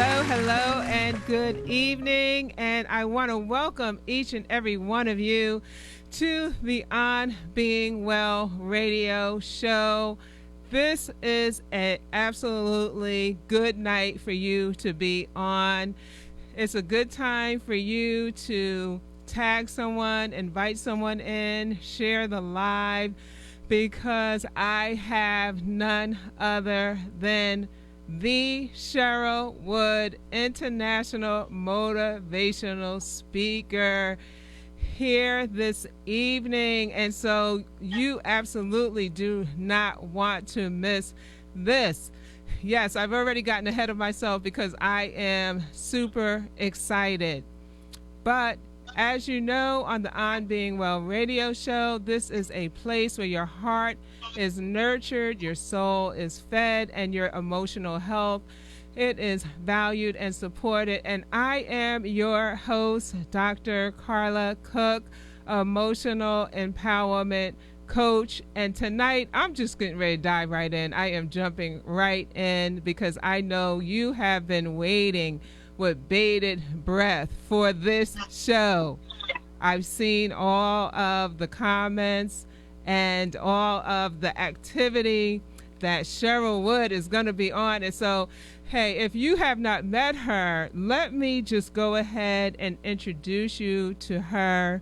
Hello, and good evening. And I want to welcome each and every one of you to the On Being Well radio show. This is an absolutely good night for you to be on. It's a good time for you to tag someone, invite someone in, share the live, because I have none other than the Cheryl Wood, international motivational speaker, here this evening. And so you absolutely do not want to miss this. Yes, I've already gotten ahead of myself because I am super excited. But as you know, on the On Being Well radio show, this is a place where your heart is nurtured, your soul is fed, and your emotional health, it is valued and supported. And I am your host, Dr. Carla Cook, emotional empowerment coach. And tonight, I'm just getting ready to dive right in. I am jumping right in because I know you have been waiting with bated breath for this show. I've seen all of the comments and all of the activity that Cheryl Wood is going to be on. And so, hey, if you have not met her, let me just go ahead and introduce you to her.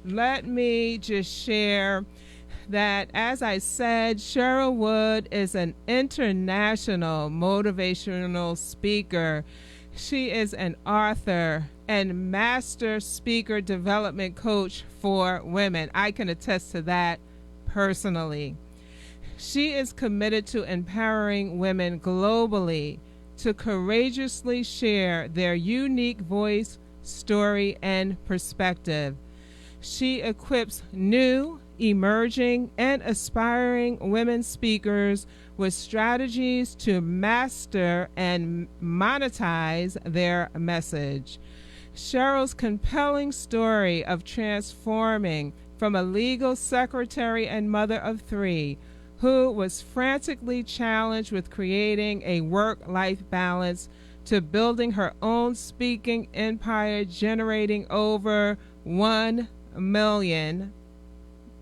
Let me just share that, as I said, Cheryl Wood is an international motivational speaker. She is an author and master speaker development coach for women. I can attest to that personally. She is committed to empowering women globally to courageously share their unique voice, story, and perspective. She equips new, emerging, and aspiring women speakers with strategies to master and monetize their message. Cheryl's compelling story of transforming from a legal secretary and mother of three who was frantically challenged with creating a work-life balance to building her own speaking empire, generating over $1 million,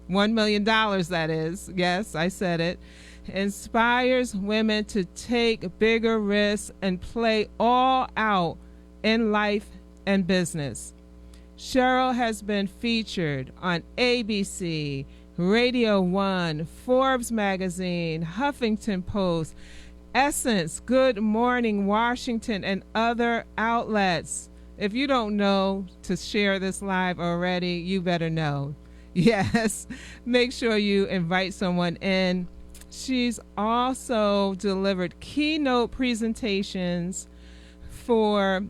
that is. Yes, I said it. Inspires women to take bigger risks and play all out in life and business. Cheryl has been featured on ABC, Radio 1, Forbes magazine, Huffington Post, Essence, Good Morning Washington, and other outlets. If you don't know to share this live already, you better know. Yes, make sure you invite someone in. She's also delivered keynote presentations for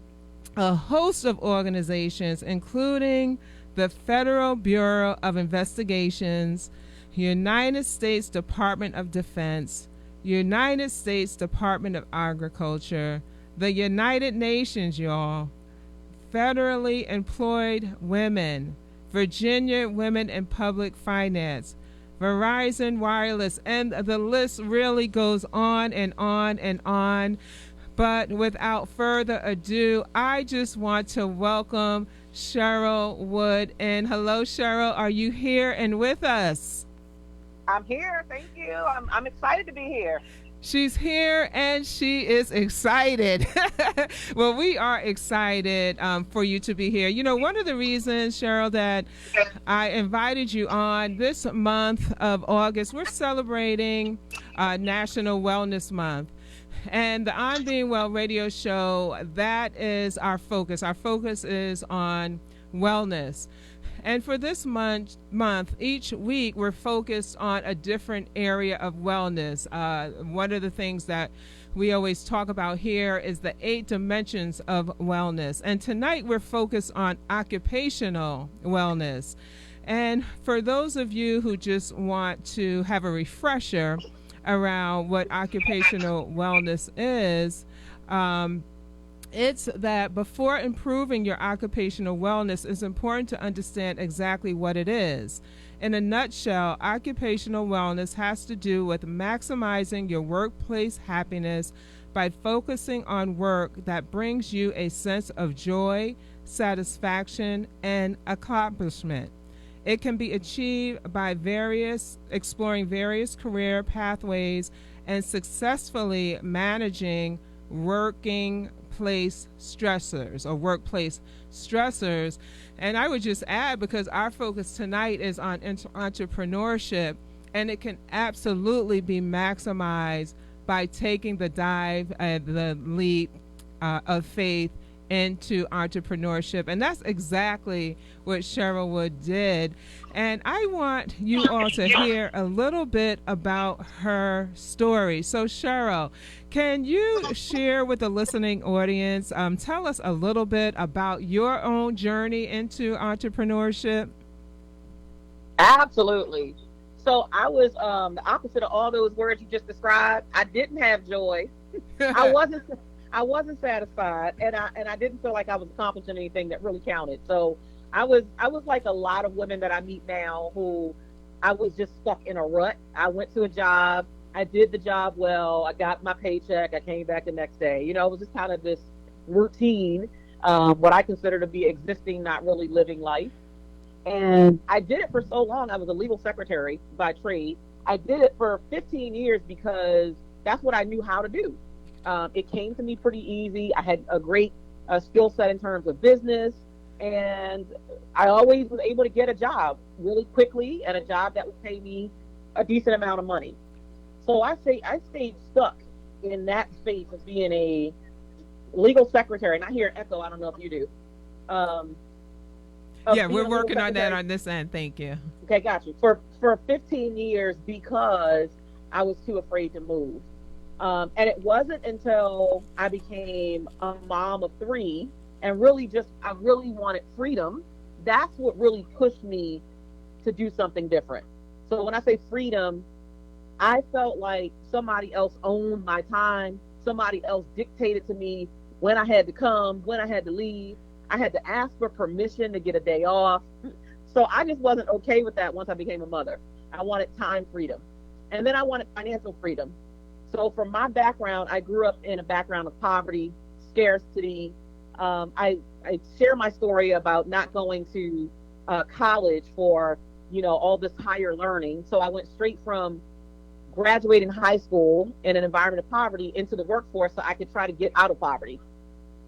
a host of organizations, including the Federal Bureau of Investigations, United States Department of Defense, United States Department of Agriculture, the United Nations, y'all, Federally Employed Women, Virginia Women in Public Finance, Verizon Wireless, and the list really goes on and on and on. But without further ado, I just want to welcome Cheryl Wood. And hello, Cheryl, are you here and with us? I'm here. Thank you. I'm excited to be here. She's here and she is excited. Well, we are excited for you to be here. You know, one of the reasons, Cheryl, that I invited you on this month of August, we're celebrating National Wellness Month. And the On Being Well radio show, that is our focus. Our focus is on wellness. And for this month, each week, we're focused on a different area of wellness. One of the things that we always talk about here is the 8 dimensions of wellness. And tonight, we're focused on occupational wellness. And for those of you who just want to have a refresher around what occupational wellness is, it's that before improving your occupational wellness, it's important to understand exactly what it is. In a nutshell, occupational wellness has to do with maximizing your workplace happiness by focusing on work that brings you a sense of joy, satisfaction, and accomplishment. It can be achieved by exploring various career pathways and successfully managing workplace stressors. And I would just add, because our focus tonight is on entrepreneurship, and it can absolutely be maximized by taking the dive, the leap of faith into entrepreneurship. And that's exactly what Cheryl Wood did. And I want you all to hear a little bit about her story. So Cheryl, can you share with the listening audience, tell us a little bit about your own journey into entrepreneurship? Absolutely. So I was the opposite of all those words you just described. I didn't have joy. I wasn't satisfied, and I didn't feel like I was accomplishing anything that really counted. So I was like a lot of women that I meet now, who I was just stuck in a rut. I went to a job, I did the job well, I got my paycheck, I came back the next day. You know, it was just kind of this routine, what I consider to be existing, not really living life. And I did it for so long. I was a legal secretary by trade. I did it for 15 years because that's what I knew how to do. It came to me pretty easy. I had a great skill set in terms of business, and I always was able to get a job really quickly, and a job that would pay me a decent amount of money. So I stayed stuck in that space of being a legal secretary. And I hear an echo. I don't know if you do. Yeah, we're working on that on this end. Thank you. Okay, got you. For 15 years, because I was too afraid to move. And it wasn't until I became a mom of 3 and I really wanted freedom. That's what really pushed me to do something different. So when I say freedom, I felt like somebody else owned my time. Somebody else dictated to me when I had to come, when I had to leave. I had to ask for permission to get a day off. So I just wasn't okay with that once I became a mother. I wanted time freedom. And then I wanted financial freedom. So from my background, I grew up in a background of poverty, scarcity. I share my story about not going to college for, all this higher learning. So I went straight from graduating high school in an environment of poverty into the workforce so I could try to get out of poverty.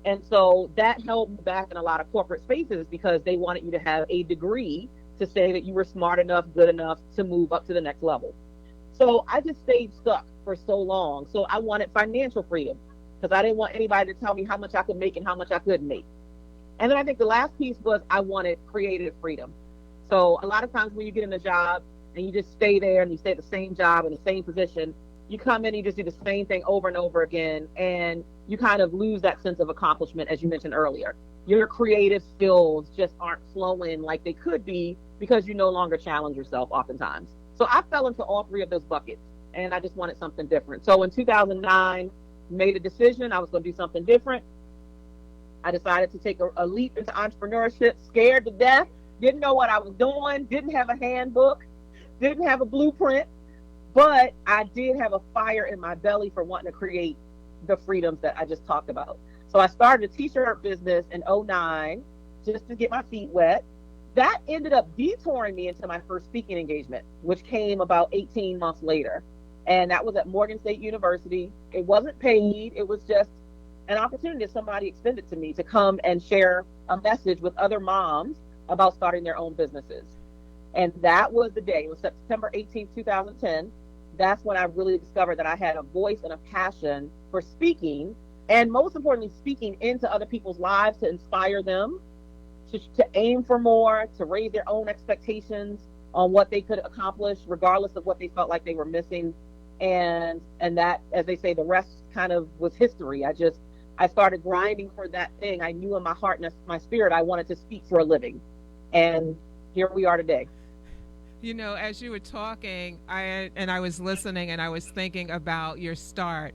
And so that held me back in a lot of corporate spaces because they wanted you to have a degree to say that you were smart enough, good enough to move up to the next level. So I just stayed stuck for so long. So I wanted financial freedom because I didn't want anybody to tell me how much I could make and how much I couldn't make. And then I think the last piece was I wanted creative freedom. So a lot of times when you get in a job and you just stay there and you stay at the same job in the same position, you come in and you just do the same thing over and over again, and you kind of lose that sense of accomplishment, as you mentioned earlier. Your creative skills just aren't flowing like they could be because you no longer challenge yourself oftentimes. So I fell into all 3 of those buckets, and I just wanted something different. So in 2009, made a decision I was going to do something different. I decided to take a leap into entrepreneurship, scared to death, didn't know what I was doing, didn't have a handbook, didn't have a blueprint, but I did have a fire in my belly for wanting to create the freedoms that I just talked about. So I started a t-shirt business in 2009 just to get my feet wet. That ended up detouring me into my first speaking engagement, which came about 18 months later. And that was at Morgan State University. It wasn't paid. It was just an opportunity that somebody extended to me to come and share a message with other moms about starting their own businesses. And that was the day. It was September 18th, 2010. That's when I really discovered that I had a voice and a passion for speaking, and most importantly, speaking into other people's lives to inspire them to aim for more, to raise their own expectations on what they could accomplish, regardless of what they felt like they were missing. And that, as they say, the rest kind of was history. I started grinding for that thing. I knew in my heart and my spirit I wanted to speak for a living. And here we are today. As you were talking, I was listening and I was thinking about your start.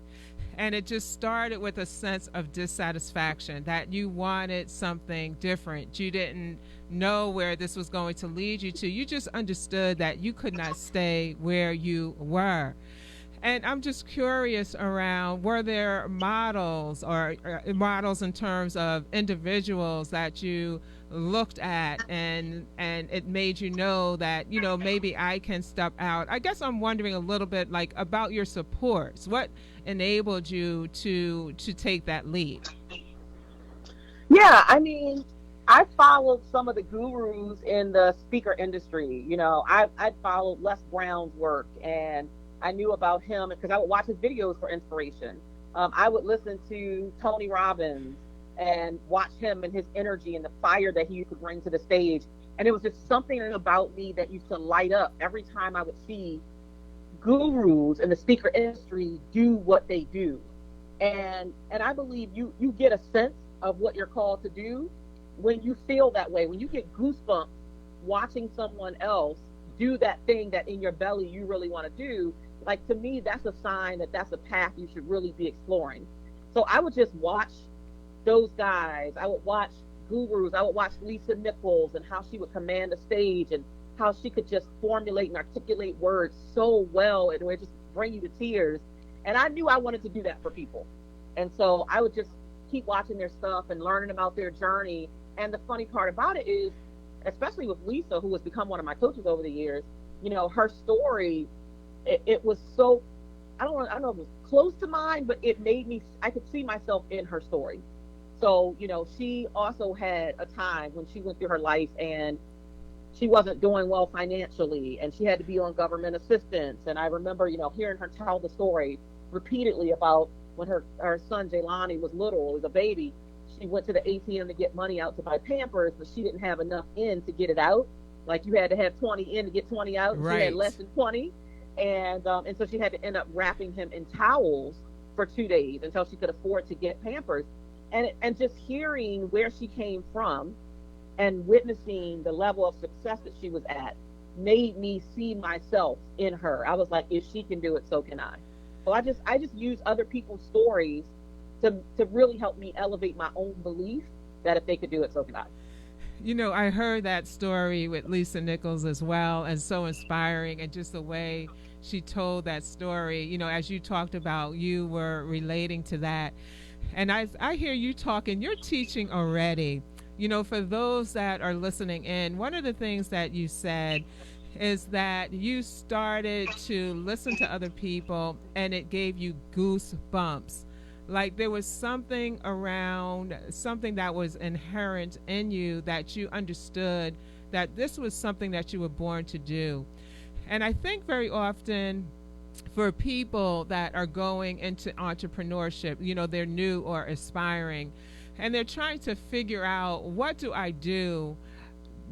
And it just started with a sense of dissatisfaction that you wanted something different. You didn't know where this was going to lead you to. You just understood that you could not stay where you were. And I'm just curious around, were there models or models in terms of individuals that you looked at and it made you know that, maybe I can step out? I guess I'm wondering a little bit like about your supports. What enabled you to take that leap? Yeah, I mean, I followed some of the gurus in the speaker industry. I followed Les Brown's work, and I knew about him because I would watch his videos for inspiration. I would listen to Tony Robbins and watch him and his energy and the fire that he used to bring to the stage. And it was just something about me that used to light up every time I would see gurus in the speaker industry do what they do. And I believe you get a sense of what you're called to do when you feel that way, when you get goosebumps watching someone else do that thing that in your belly you really want to do. Like, to me, that's a sign that that's a path you should really be exploring. So I would just watch those guys. I would watch gurus. I would watch Lisa Nichols and how she would command the stage and how she could just formulate and articulate words so well, and it would just bring you to tears. And I knew I wanted to do that for people. And so I would just keep watching their stuff and learning about their journey. And the funny part about it is, especially with Lisa, who has become one of my coaches over the years, her story, it was so, I don't know if it was close to mine, but it made me, I could see myself in her story. So, she also had a time when she went through her life and she wasn't doing well financially, and she had to be on government assistance. And I remember, hearing her tell the story repeatedly about when her son Jaylani was little, was a baby. She went to the ATM to get money out to buy Pampers, but she didn't have enough in to get it out. Like, you had to have 20 in to get 20 out. Right. She had less than 20. And so she had to end up wrapping him in towels for 2 days until she could afford to get Pampers. And just hearing where she came from and witnessing the level of success that she was at made me see myself in her. I was like, if she can do it, so can I. So I just use other people's stories to really help me elevate my own belief that if they could do it, so can I. I heard that story with Lisa Nichols as well, and so inspiring, and just the way she told that story, as you talked about, you were relating to that. And I hear you talking, you're teaching already. For those that are listening in, one of the things that you said is that you started to listen to other people and it gave you goosebumps. Like, there was something around, something that was inherent in you that you understood that this was something that you were born to do. And I think very often for people that are going into entrepreneurship, they're new or aspiring, and they're trying to figure out, what do I do?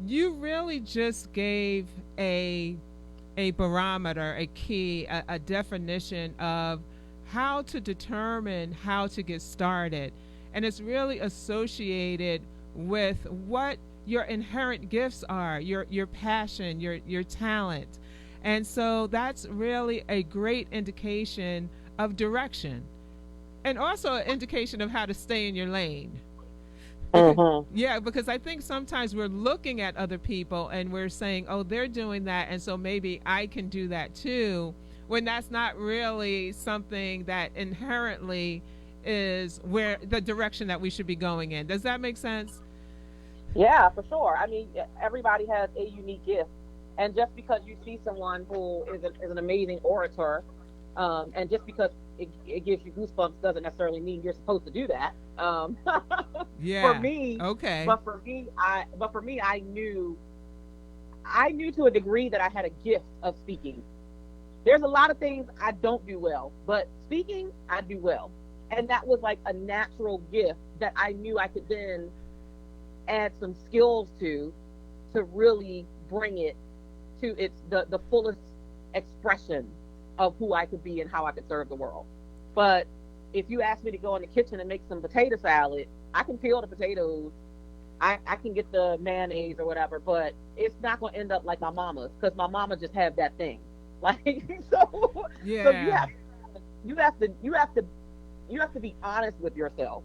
You really just gave a barometer, a key, a definition of how to determine how to get started. And it's really associated with what your inherent gifts are, your passion, your talent. And so that's really a great indication of direction, and also an indication of how to stay in your lane. Yeah, because I think sometimes we're looking at other people and we're saying, oh, they're doing that, and so maybe I can do that too, when that's not really something that inherently is where the direction that we should be going in. Does that make sense? Yeah, for sure. I mean, everybody has a unique gift. And just because you see someone who is an amazing orator, and just because it gives you goosebumps doesn't necessarily mean you're supposed to do that. Yeah. For me, okay. But for me, I knew to a degree that I had a gift of speaking. There's a lot of things I don't do well, but speaking, I do well. And that was like a natural gift that I knew I could then add some skills to really bring it to the fullest expression of who I could be and how I could serve the world. But if you ask me to go in the kitchen and make some potato salad, I can peel the potatoes, I can get the mayonnaise or whatever, but it's not going to end up like my mama's, because my mama just have that thing. Like, so yeah. So you have to you have to be honest with yourself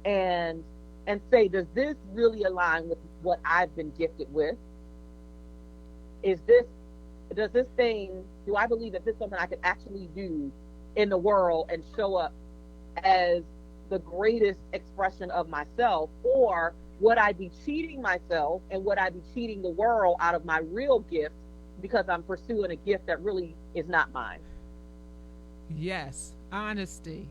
and say, does this really align with what I've been gifted with? Is this does this thing do I believe that this is something I could actually do in the world and show up as the greatest expression of myself, or would I be cheating myself and would I be cheating the world out of my real gift because I'm pursuing a gift that really is not mine? Yes, honesty.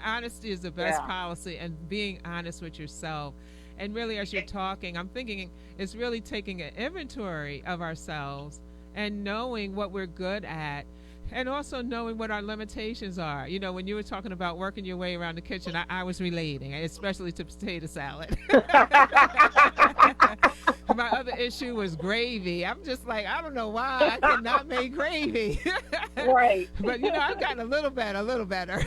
Honesty is the best policy, and being honest with yourself. And really, as you're talking, I'm thinking it's really taking an inventory of ourselves and knowing what we're good at, and also knowing what our limitations are. You know, when you were talking about working your way around the kitchen, I was relating, especially to potato salad. My other issue was gravy. I'm just like, I don't know why I cannot make gravy. Right. But, you know, I've gotten a little better.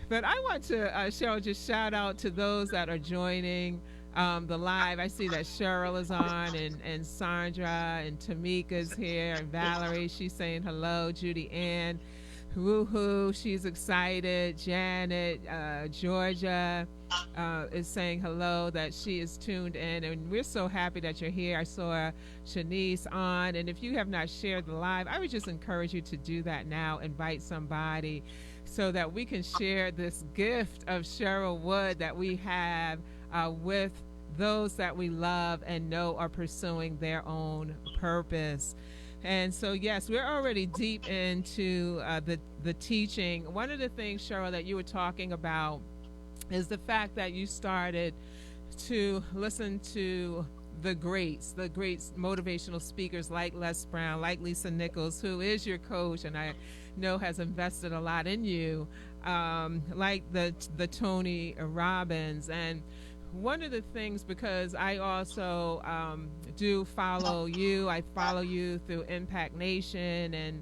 But I want to, Cheryl, just shout out to those that are joining the live. I see that Cheryl is on, and Sandra, and Tamika's here, and Valerie, she's saying hello. Judy Ann, woohoo, she's excited. Janet, Georgia is saying hello, that she is tuned in, and we're so happy that you're here. I saw Shanice on, and if you have not shared the live, I would just encourage you to do that now. Invite somebody so that we can share this gift of Cheryl Wood that we have with those that we love and know are pursuing their own purpose. And so, yes, we're already deep into the teaching. One of the things, Cheryl, that you were talking about is the fact that you started to listen to the greats motivational speakers like Les Brown, like Lisa Nichols, who is your coach and I know has invested a lot in you, like the Tony Robbins. And one of the things, because I also do follow you, I follow you through Impact Nation and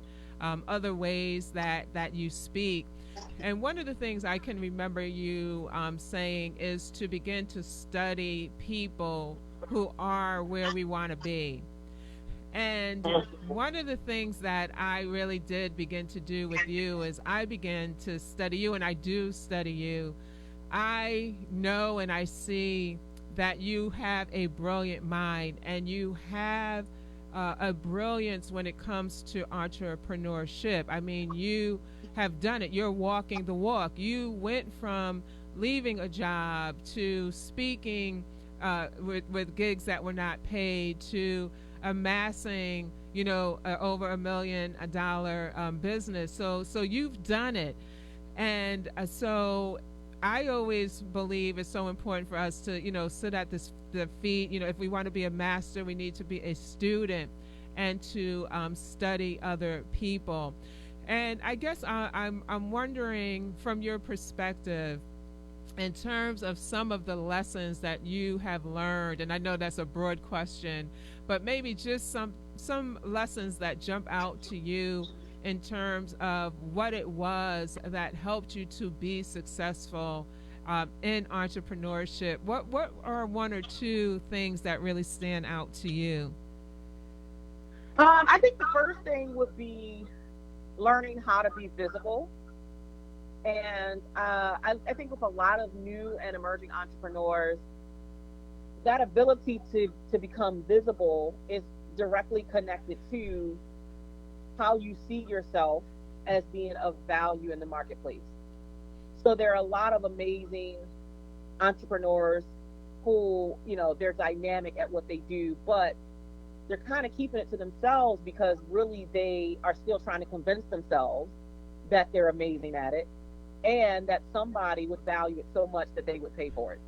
other ways that you speak. And one of the things I can remember you saying is to begin to study people who are where we want to be. And one of the things that I really did begin to do with you is I began to study you, and I do study you. I know and I see that you have a brilliant mind, and you have a brilliance when it comes to entrepreneurship. I mean, you have done it. You're walking the walk. You went from leaving a job to speaking with gigs that were not paid to amassing, over $1 million business. So you've done it. And so I always believe it's so important for us to, sit at the feet. If we want to be a master, we need to be a student and to study other people. And I guess I'm wondering, from your perspective, in terms of some of the lessons that you have learned, and I know that's a broad question, but maybe just some lessons that jump out to you in terms of what it was that helped you to be successful in entrepreneurship. What are one or two things that really stand out to you? I think the first thing would be learning how to be visible. And I think with a lot of new and emerging entrepreneurs, that ability to become visible is directly connected to how you see yourself as being of value in the marketplace. So there are a lot of amazing entrepreneurs who, they're dynamic at what they do, but they're kind of keeping it to themselves because really they are still trying to convince themselves that they're amazing at it and that somebody would value it so much that they would pay for it.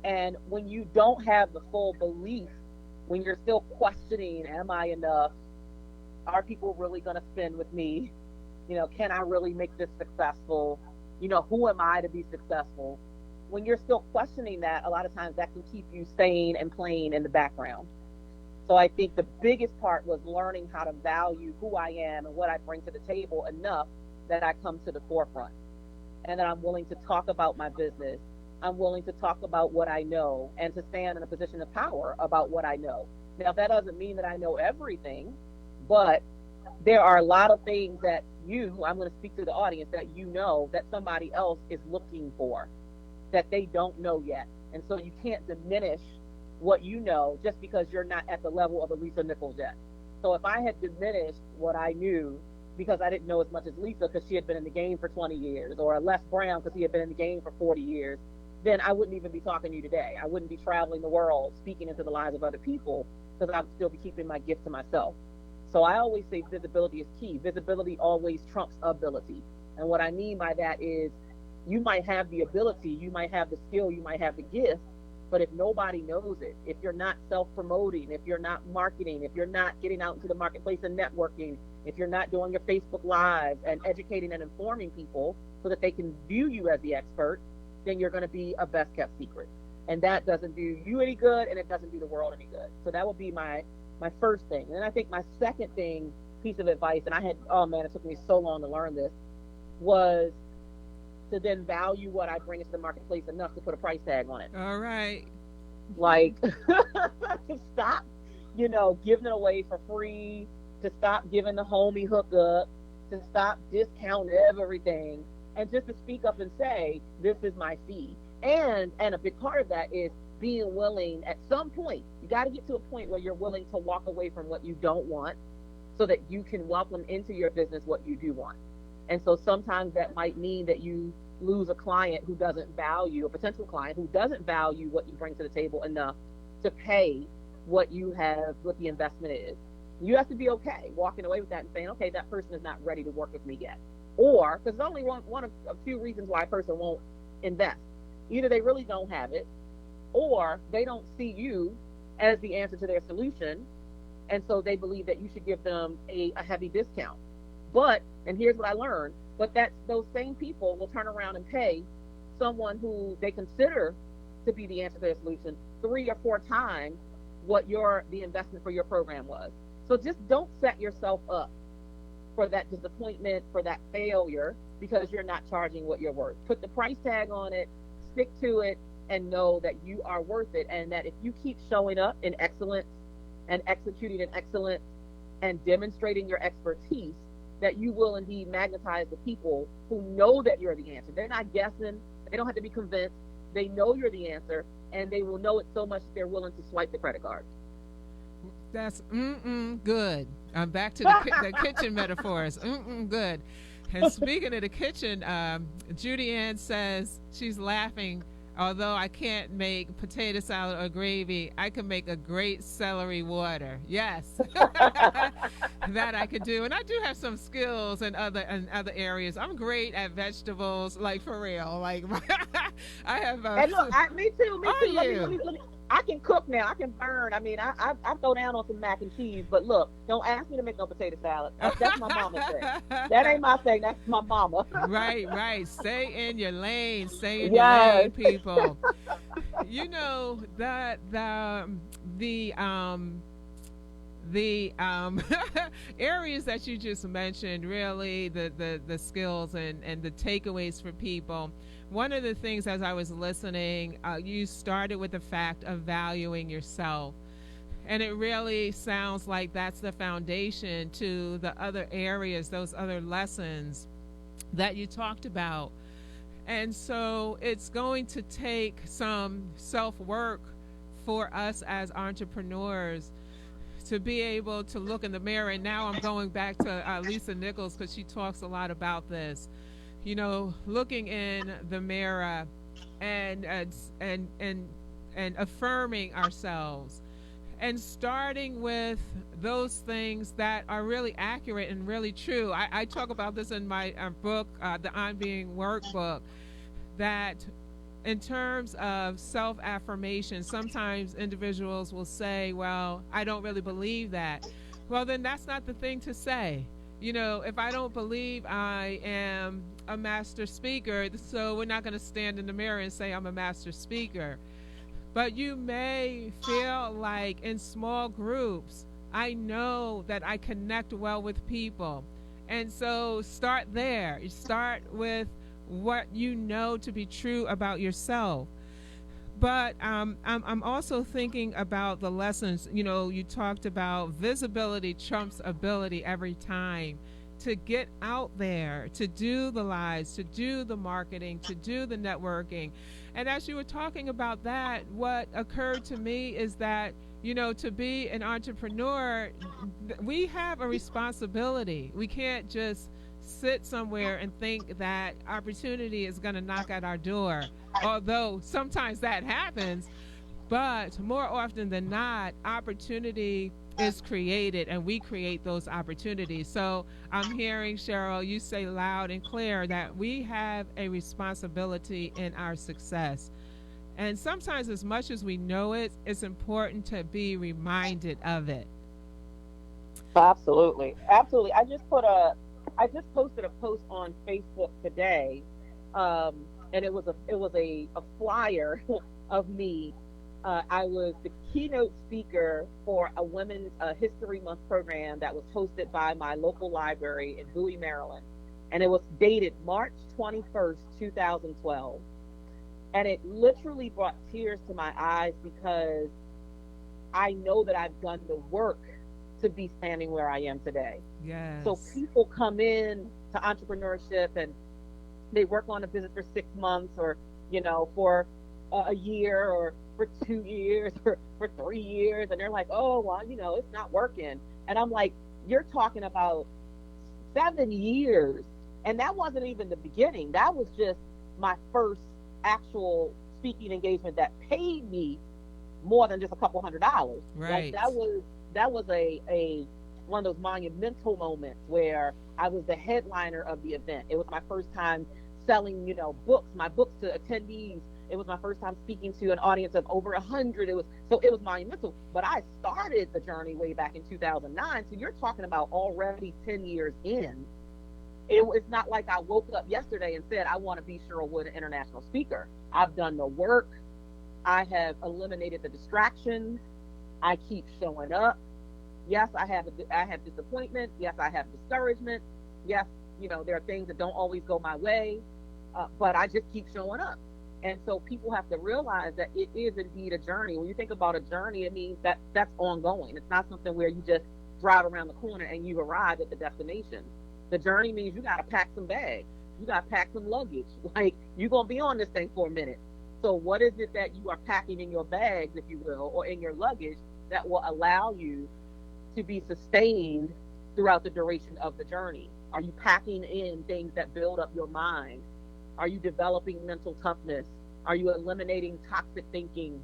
And when you don't have the full belief, when you're still questioning, am I enough? Are people really going to spend with me? Can I really make this successful? Who am I to be successful? When you're still questioning that, a lot of times that can keep you sane and playing in the background. So I think the biggest part was learning how to value who I am and what I bring to the table enough that I come to the forefront and that I'm willing to talk about my business. I'm willing to talk about what I know and to stand in a position of power about what I know. Now, that doesn't mean that I know everything, but there are a lot of things that I'm going to speak to the audience, that that somebody else is looking for, that they don't know yet. And so you can't diminish what you know just because you're not at the level of a Lisa Nichols yet. So if I had diminished what I knew because I didn't know as much as Lisa because she had been in the game for 20 years, or Les Brown because he had been in the game for 40 years, then I wouldn't even be talking to you today. I wouldn't be traveling the world speaking into the lives of other people, because I would still be keeping my gift to myself. So I always say visibility is key. Visibility always trumps ability. And what I mean by that is, you might have the ability, you might have the skill, you might have the gift, but if nobody knows it, if you're not self-promoting, if you're not marketing, if you're not getting out into the marketplace and networking, if you're not doing your Facebook Lives and educating and informing people so that they can view you as the expert, then you're going to be a best kept secret. And that doesn't do you any good, and it doesn't do the world any good. So that would be my first thing. And then I think my second piece of advice, and it took me so long to learn this, was to then value what I bring into the marketplace enough to put a price tag on it. All right. Like, to stop, giving it away for free, to stop giving the homie hookup, to stop discounting everything, and just to speak up and say, this is my fee. And a big part of that is being willing, at some point, you got to get to a point where you're willing to walk away from what you don't want so that you can welcome into your business what you do want. And so sometimes that might mean that you lose a client who doesn't value, a potential client who doesn't value what you bring to the table enough to pay what the investment is. You have to be okay walking away with that and saying, okay, that person is not ready to work with me yet. Or, because there's only one of a few reasons why a person won't invest. Either they really don't have it, or they don't see you as the answer to their solution, and so they believe that you should give them a heavy discount. But, and here's what I learned, those same people will turn around and pay someone who they consider to be the answer to their solution 3 or 4 times what the investment for your program was. So just don't set yourself up for that disappointment, for that failure, because you're not charging what you're worth. Put the price tag on it, stick to it, and know that you are worth it, and that if you keep showing up in excellence and executing in excellence and demonstrating your expertise, that you will indeed magnetize the people who know that you're the answer. They're not guessing. They don't have to be convinced. They know you're the answer, and they will know it so much that they're willing to swipe the credit card. That's good. I'm back to the kitchen metaphors. Good. And speaking of the kitchen, Judy Ann says she's laughing. Although I can't make potato salad or gravy, I can make a great celery water. Yes, that I could do, and I do have some skills in other areas. I'm great at vegetables, like for real. Like I have. And look, me too. Let me. I can cook now. I can burn. I mean, I throw down on some mac and cheese. But look, don't ask me to make no potato salad. That's my mama's thing. That ain't my thing. That's my mama. Right. Stay in your lane. Stay in your lane, people. You know that the areas that you just mentioned, really the skills and the takeaways for people. One of the things, as I was listening, you started with the fact of valuing yourself. And it really sounds like that's the foundation to the other areas, those other lessons that you talked about. And so it's going to take some self-work for us as entrepreneurs to be able to look in the mirror. And now I'm going back to Lisa Nichols, because she talks a lot about this. Looking in the mirror and affirming ourselves, and starting with those things that are really accurate and really true. I talk about this in my book, the On Being Workbook, that in terms of self-affirmation, sometimes individuals will say, well, I don't really believe that. Well, then that's not the thing to say. If I don't believe I am a master speaker, so we're not going to stand in the mirror and say I'm a master speaker. But you may feel like in small groups, I know that I connect well with people. And so start there. You start with what you know to be true about yourself. But I'm also thinking about the lessons. You know, you talked about visibility trumps ability every time, to get out there, to do the lives, to do the marketing, to do the networking. And as you were talking about that, what occurred to me is that, you know, to be an entrepreneur, we have a responsibility. We can't just sit somewhere and think that opportunity is going to knock at our door, although sometimes that happens. But more often than not, opportunity is created and we create those opportunities. So I'm hearing, Cheryl, you say loud and clear that we have a responsibility in our success. And sometimes, as much as we know it, it's important to be reminded of it. Absolutely, absolutely. I just posted a post on Facebook today, and it was a flyer of me. I was the keynote speaker for a Women's History Month program that was hosted by my local library in Bowie, Maryland, and it was dated March 21st, 2012. And it literally brought tears to my eyes because I know that I've done the work to be standing where I am today. So Yes. people come in to entrepreneurship and they work on a business for 6 months, or for a year, or for 2 years, or for 3 years, and they're like, oh well, it's not working. And I'm like, you're talking about 7 years. And that wasn't even the beginning. That was just my first actual speaking engagement that paid me more than just a couple $100s. Like, Right. that was a one of those monumental moments where I was the headliner of the event. It was my first time selling, my books to attendees. It was my first time speaking to an audience of over 100. It was monumental. But I started the journey way back in 2009. So you're talking about already 10 years in. It's not like I woke up yesterday and said, I want to be Cheryl Wood, an international speaker. I've done the work. I have eliminated the distractions. I keep showing up. Yes, I have disappointment. Yes, I have discouragement. Yes, there are things that don't always go my way, but I just keep showing up. And so people have to realize that it is indeed a journey. When you think about a journey, it means that that's ongoing. It's not something where you just drive around the corner and you arrive at the destination. The journey means you got to pack some bags. You got to pack some luggage. Like, you're going to be on this thing for a minute. So what is it that you are packing in your bags, if you will, or in your luggage, that will allow you to be sustained throughout the duration of the journey? Are you packing in things that build up your mind? Are you developing mental toughness? Are you eliminating toxic thinking?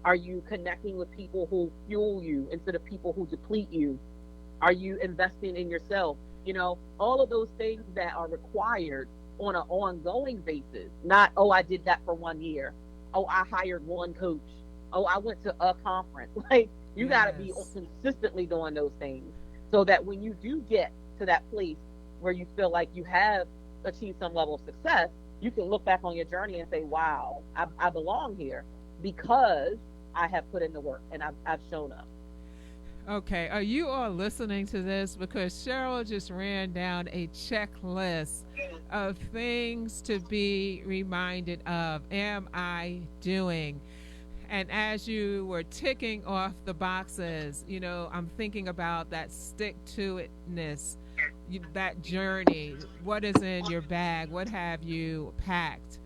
Are you connecting with people who fuel you instead of people who deplete you? Are you investing in yourself? All of those things that are required on an ongoing basis. Not, oh, I did that for 1 year. Oh, I hired one coach. Oh, I went to a conference. Like, you got to be Yes. consistently doing those things so that when you do get to that place where you feel like you have achieved some level of success, you can look back on your journey and say, wow, I belong here because I have put in the work and I've shown up. Okay, are you all listening to this? Because Cheryl just ran down a checklist of things to be reminded of. Am I doing? And as you were ticking off the boxes, I'm thinking about that stick to itness, that journey. What is in your bag? What have you packed?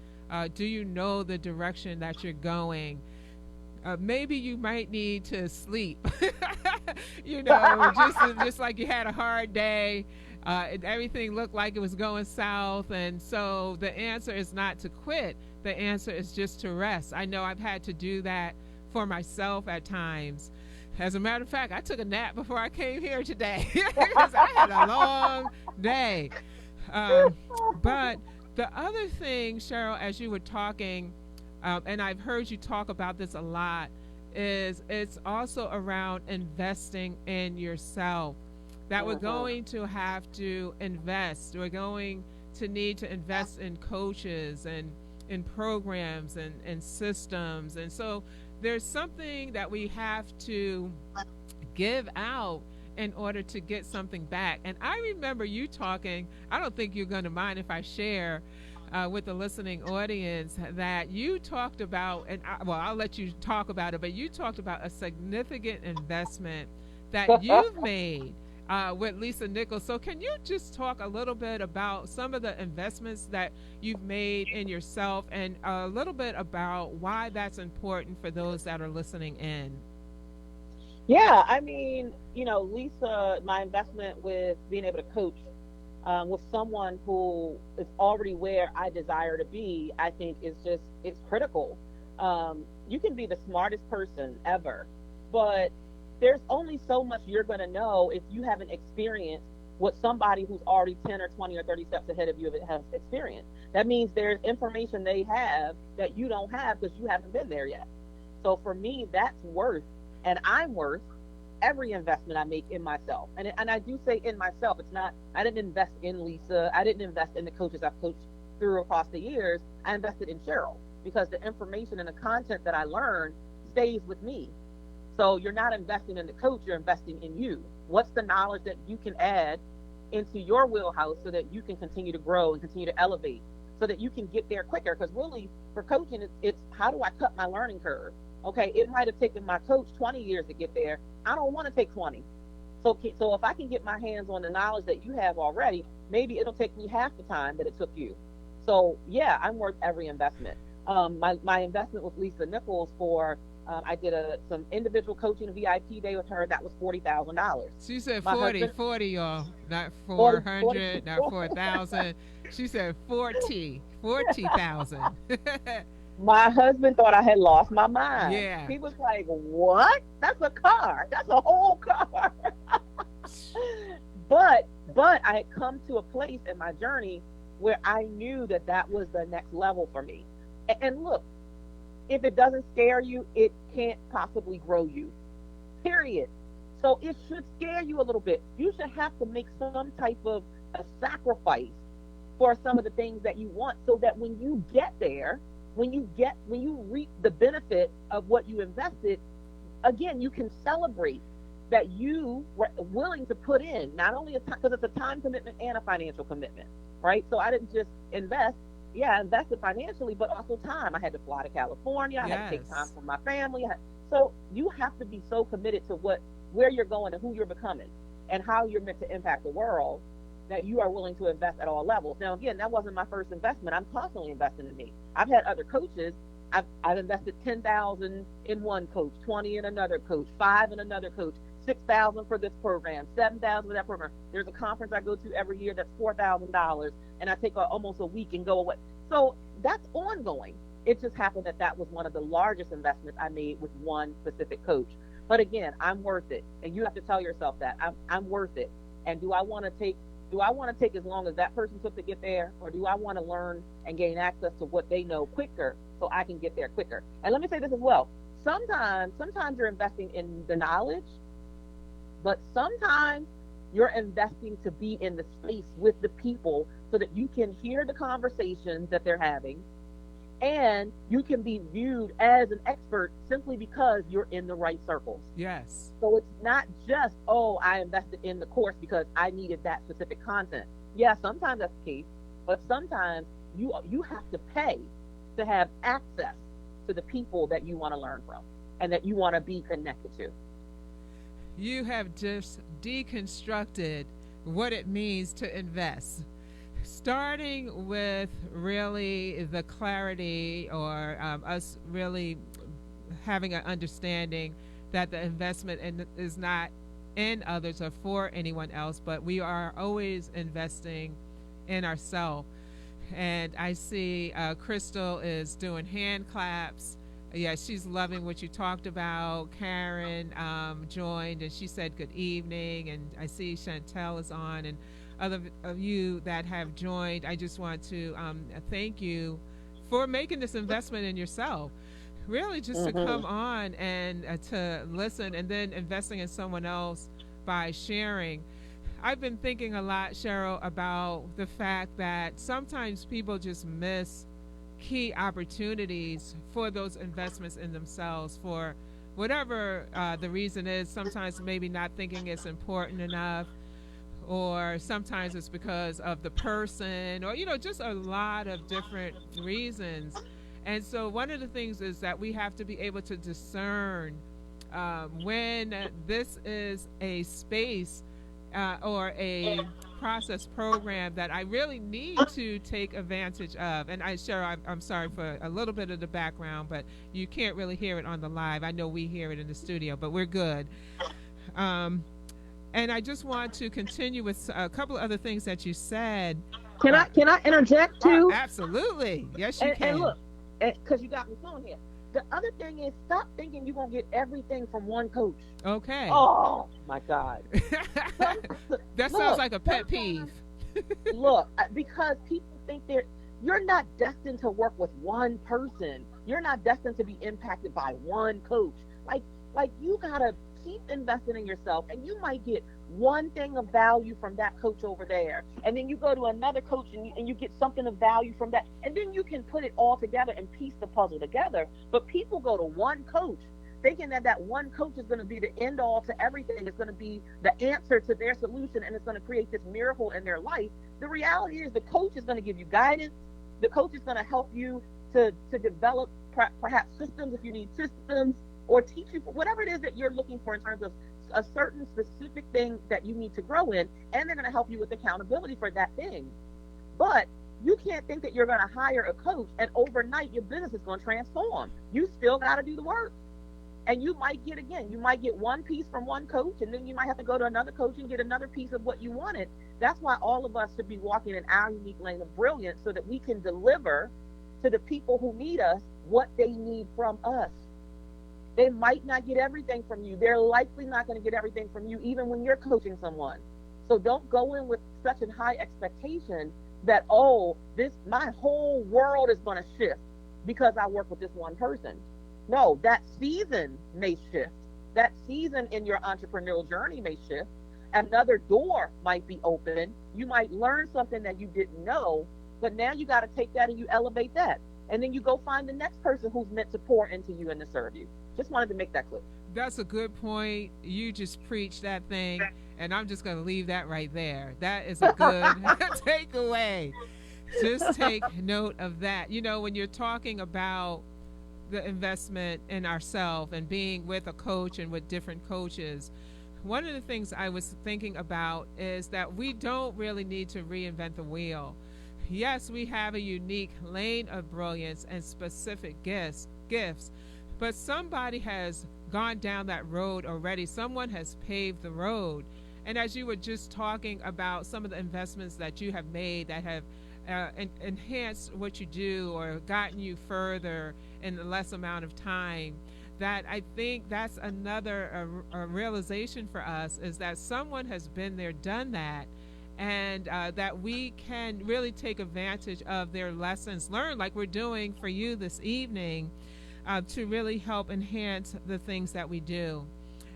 Do you know the direction that you're going? Maybe you might need to sleep. Just like you had a hard day, everything looked like it was going south, and so the answer is not to quit. The answer is just to rest. I know I've had to do that for myself at times. As a matter of fact, I took a nap before I came here today because I had a long day. Um, but the other thing, Cheryl, as you were talking, and I've heard you talk about this a lot, is it's also around investing in yourself. That we're Mhm. going to have to invest. We're going to need to invest in coaches and in programs and systems. And so there's something that we have to give out in order to get something back. And I remember you talking, I don't think you're going to mind if I share, with the listening audience that you talked about, and I'll let you talk about it, but you talked about a significant investment that you've made with Lisa Nichols. So can you just talk a little bit about some of the investments that you've made in yourself and a little bit about why that's important for those that are listening in? Yeah, I mean, Lisa, my investment with being able to coach with someone who is already where I desire to be, I think it's critical. You can be the smartest person ever, but there's only so much you're going to know if you haven't experienced what somebody who's already 10 or 20 or 30 steps ahead of you has experienced. That means there's information they have that you don't have because you haven't been there yet. So for me, that's worth, and I'm worth every investment I make in myself. And I do say in myself. It's not, I didn't invest in Lisa. I didn't invest in the coaches I've coached through across the years. I invested in Cheryl because the information and the content that I learned stays with me. So you're not investing in the coach, you're investing in you. What's the knowledge that you can add into your wheelhouse so that you can continue to grow and continue to elevate so that you can get there quicker? Because really, for coaching, it's how do I cut my learning curve? Okay, it might have taken my coach 20 years to get there. I don't want to take 20. So if I can get my hands on the knowledge that you have already, maybe it'll take me half the time that it took you. So yeah, I'm worth every investment. My investment with Lisa Nichols I did some individual coaching VIP day with her. That was $40,000. She said 40, y'all, not 400, not 4,000. She said 40,000. My husband thought I had lost my mind. Yeah. He was like, what? That's a car. That's a whole car. But I had come to a place in my journey where I knew that was the next level for me. And look, if it doesn't scare you, it can't possibly grow you, period. So it should scare you a little bit. You should have to make some type of a sacrifice for some of the things that you want so that when you get there, when you reap the benefit of what you invested, again, you can celebrate that you were willing to put in not only because it's a time commitment and a financial commitment, right? So I didn't just invest. Yeah, I invested financially, but also time. I had to fly to California. I had to take time from my family. So you have to be so committed to where you're going and who you're becoming and how you're meant to impact the world that you are willing to invest at all levels. Now, again, that wasn't my first investment. I'm constantly investing in me. I've had other coaches. I've invested $10,000 in one coach, 20 in another coach, 5 in another coach, 6,000 for this program, 7,000 for that program. There's a conference I go to every year that's $4,000, and I take almost a week and go away. So that's ongoing. It just happened that was one of the largest investments I made with one specific coach. But again, I'm worth it, and you have to tell yourself that I'm worth it. And do I want to take as long as that person took to get there, or do I want to learn and gain access to what they know quicker so I can get there quicker? And let me say this as well. Sometimes you're investing in the knowledge, but sometimes you're investing to be in the space with the people so that you can hear the conversations that they're having, and you can be viewed as an expert simply because you're in the right circles. Yes. So it's not just, I invested in the course because I needed that specific content. Yeah, sometimes that's the case, but sometimes you have to pay to have access to the people that you want to learn from and that you want to be connected to. You have just deconstructed what it means to invest. Starting with really the clarity or us really having an understanding that the investment is not in others or for anyone else, but we are always investing in ourselves. And I see Crystal is doing hand claps. Yeah, she's loving what you talked about. Karen joined and she said good evening. And I see Chantel is on, and other of you that have joined, I just want to thank you for making this investment in yourself. Really just to come on and to listen, and then investing in someone else by sharing. I've been thinking a lot, Cheryl, about the fact that sometimes people just miss key opportunities for those investments in themselves for whatever the reason is. Sometimes maybe not thinking it's important enough, or sometimes it's because of the person, or just a lot of different reasons. And so one of the things is that we have to be able to discern when this is a space or a process program that I really need to take advantage of. And Cheryl, I'm sorry for a little bit of the background, but you can't really hear it on the live. I know we hear it in the studio, but we're good. And I just want to continue with a couple of other things that you said. Can I interject too? Absolutely. Yes, you can. And look, because you got me flowing here. The other thing is, stop thinking you're going to get everything from one coach. Okay. Oh, my God. That sounds like a pet peeve. Look, because people think you're not destined to work with one person. You're not destined to be impacted by one coach. Like you got to keep investing in yourself, and you might get one thing of value from that coach over there, and then you go to another coach and you get something of value from that, and then you can put it all together and piece the puzzle together. But people go to one coach thinking that one coach is going to be the end all to everything. It's going to be the answer to their solution, and it's going to create this miracle in their life. The reality is the coach is going to give you guidance. The coach is going to help you to develop perhaps systems if you need systems, or teach you whatever it is that you're looking for in terms of a certain specific thing that you need to grow in, and they're going to help you with accountability for that thing. But you can't think that you're going to hire a coach and overnight your business is going to transform. You still got to do the work. And you might get one piece from one coach, and then you might have to go to another coach and get another piece of what you wanted. That's why all of us should be walking in our unique lane of brilliance, so that we can deliver to the people who need us what they need from us. They might not get everything from you. They're likely not going to get everything from you, even when you're coaching someone. So don't go in with such a high expectation that, my whole world is going to shift because I work with this one person. No, that season may shift. That season in your entrepreneurial journey may shift. Another door might be open. You might learn something that you didn't know, but now you got to take that and you elevate that. And then you go find the next person who's meant to pour into you and to serve you. Just wanted to make that clear. That's a good point. You just preached that thing, and I'm just going to leave that right there. That is a good takeaway. Just take note of that. When you're talking about the investment in ourselves and being with a coach and with different coaches, one of the things I was thinking about is that we don't really need to reinvent the wheel. Yes, we have a unique lane of brilliance and specific gifts, but somebody has gone down that road already. Someone has paved the road. And as you were just talking about some of the investments that you have made that have enhanced what you do or gotten you further in a less amount of time, that I think that's another a realization for us, is that someone has been there, done that, and that we can really take advantage of their lessons learned, like we're doing for you this evening, to really help enhance the things that we do.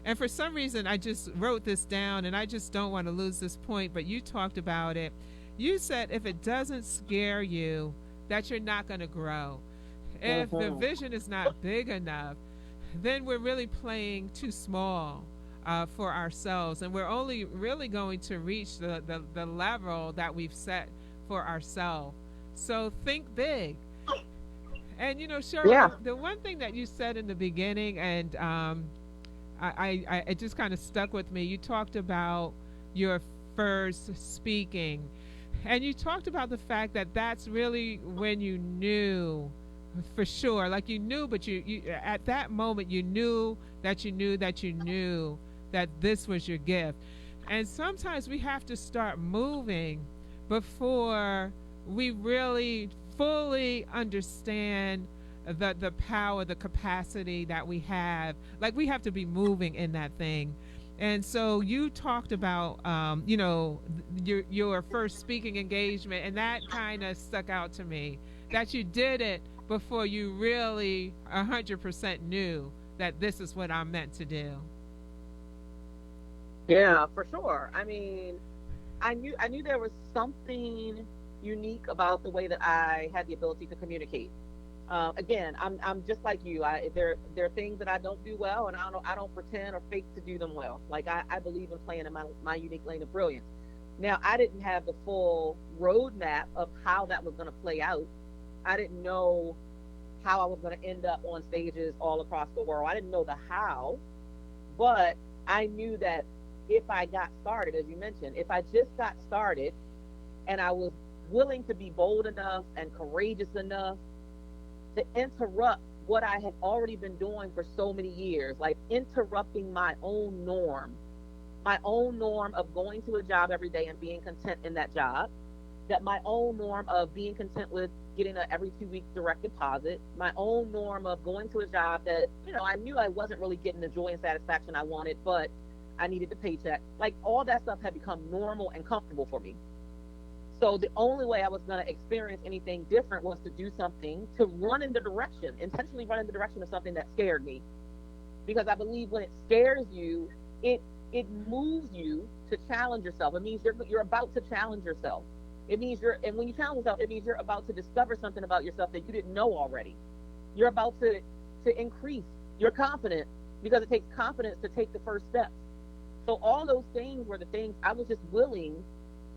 And for some reason, I just wrote this down, and I just don't want to lose this point, but you talked about it. You said if it doesn't scare you, that you're not going to grow. If the vision is not big enough, then we're really playing too small for ourselves, and we're only really going to reach the level that we've set for ourselves. So think big. And Cheryl, the one thing that you said in the beginning, and it just kind of stuck with me. You talked about your first speaking, and you talked about the fact that that's really when you knew for sure, like you knew, but you at that moment you knew that you knew that you knew that this was your gift. And sometimes we have to start moving before we really fully understand the power, the capacity that we have. Like, we have to be moving in that thing. And so you talked about your first speaking engagement, and that kind of stuck out to me, that you did it before you really 100% knew that this is what I'm meant to do. Yeah, for sure. I mean, I knew there was something unique about the way that I had the ability to communicate. Again, I'm just like you. There are things that I don't do well, and I don't pretend or fake to do them well. Like, I believe in playing in my unique lane of brilliance. Now, I didn't have the full roadmap of how that was going to play out. I didn't know how I was going to end up on stages all across the world. I didn't know the how, but I knew that if I got started, as you mentioned, if I just got started and I was willing to be bold enough and courageous enough to interrupt what I had already been doing for so many years, like interrupting my own norm of going to a job every day and being content in that job, that my own norm of being content with getting a every 2 week direct deposit, my own norm of going to a job that, I knew I wasn't really getting the joy and satisfaction I wanted, but I needed the paycheck. Like all that stuff had become normal and comfortable for me. So the only way I was going to experience anything different was to do something to intentionally run in the direction of something that scared me. Because I believe when it scares you, it moves you to challenge yourself. It means you're about to challenge yourself. And when you challenge yourself, it means you're about to discover something about yourself that you didn't know already. You're about to increase your confidence, because it takes confidence to take the first steps. So all those things were the things I was just willing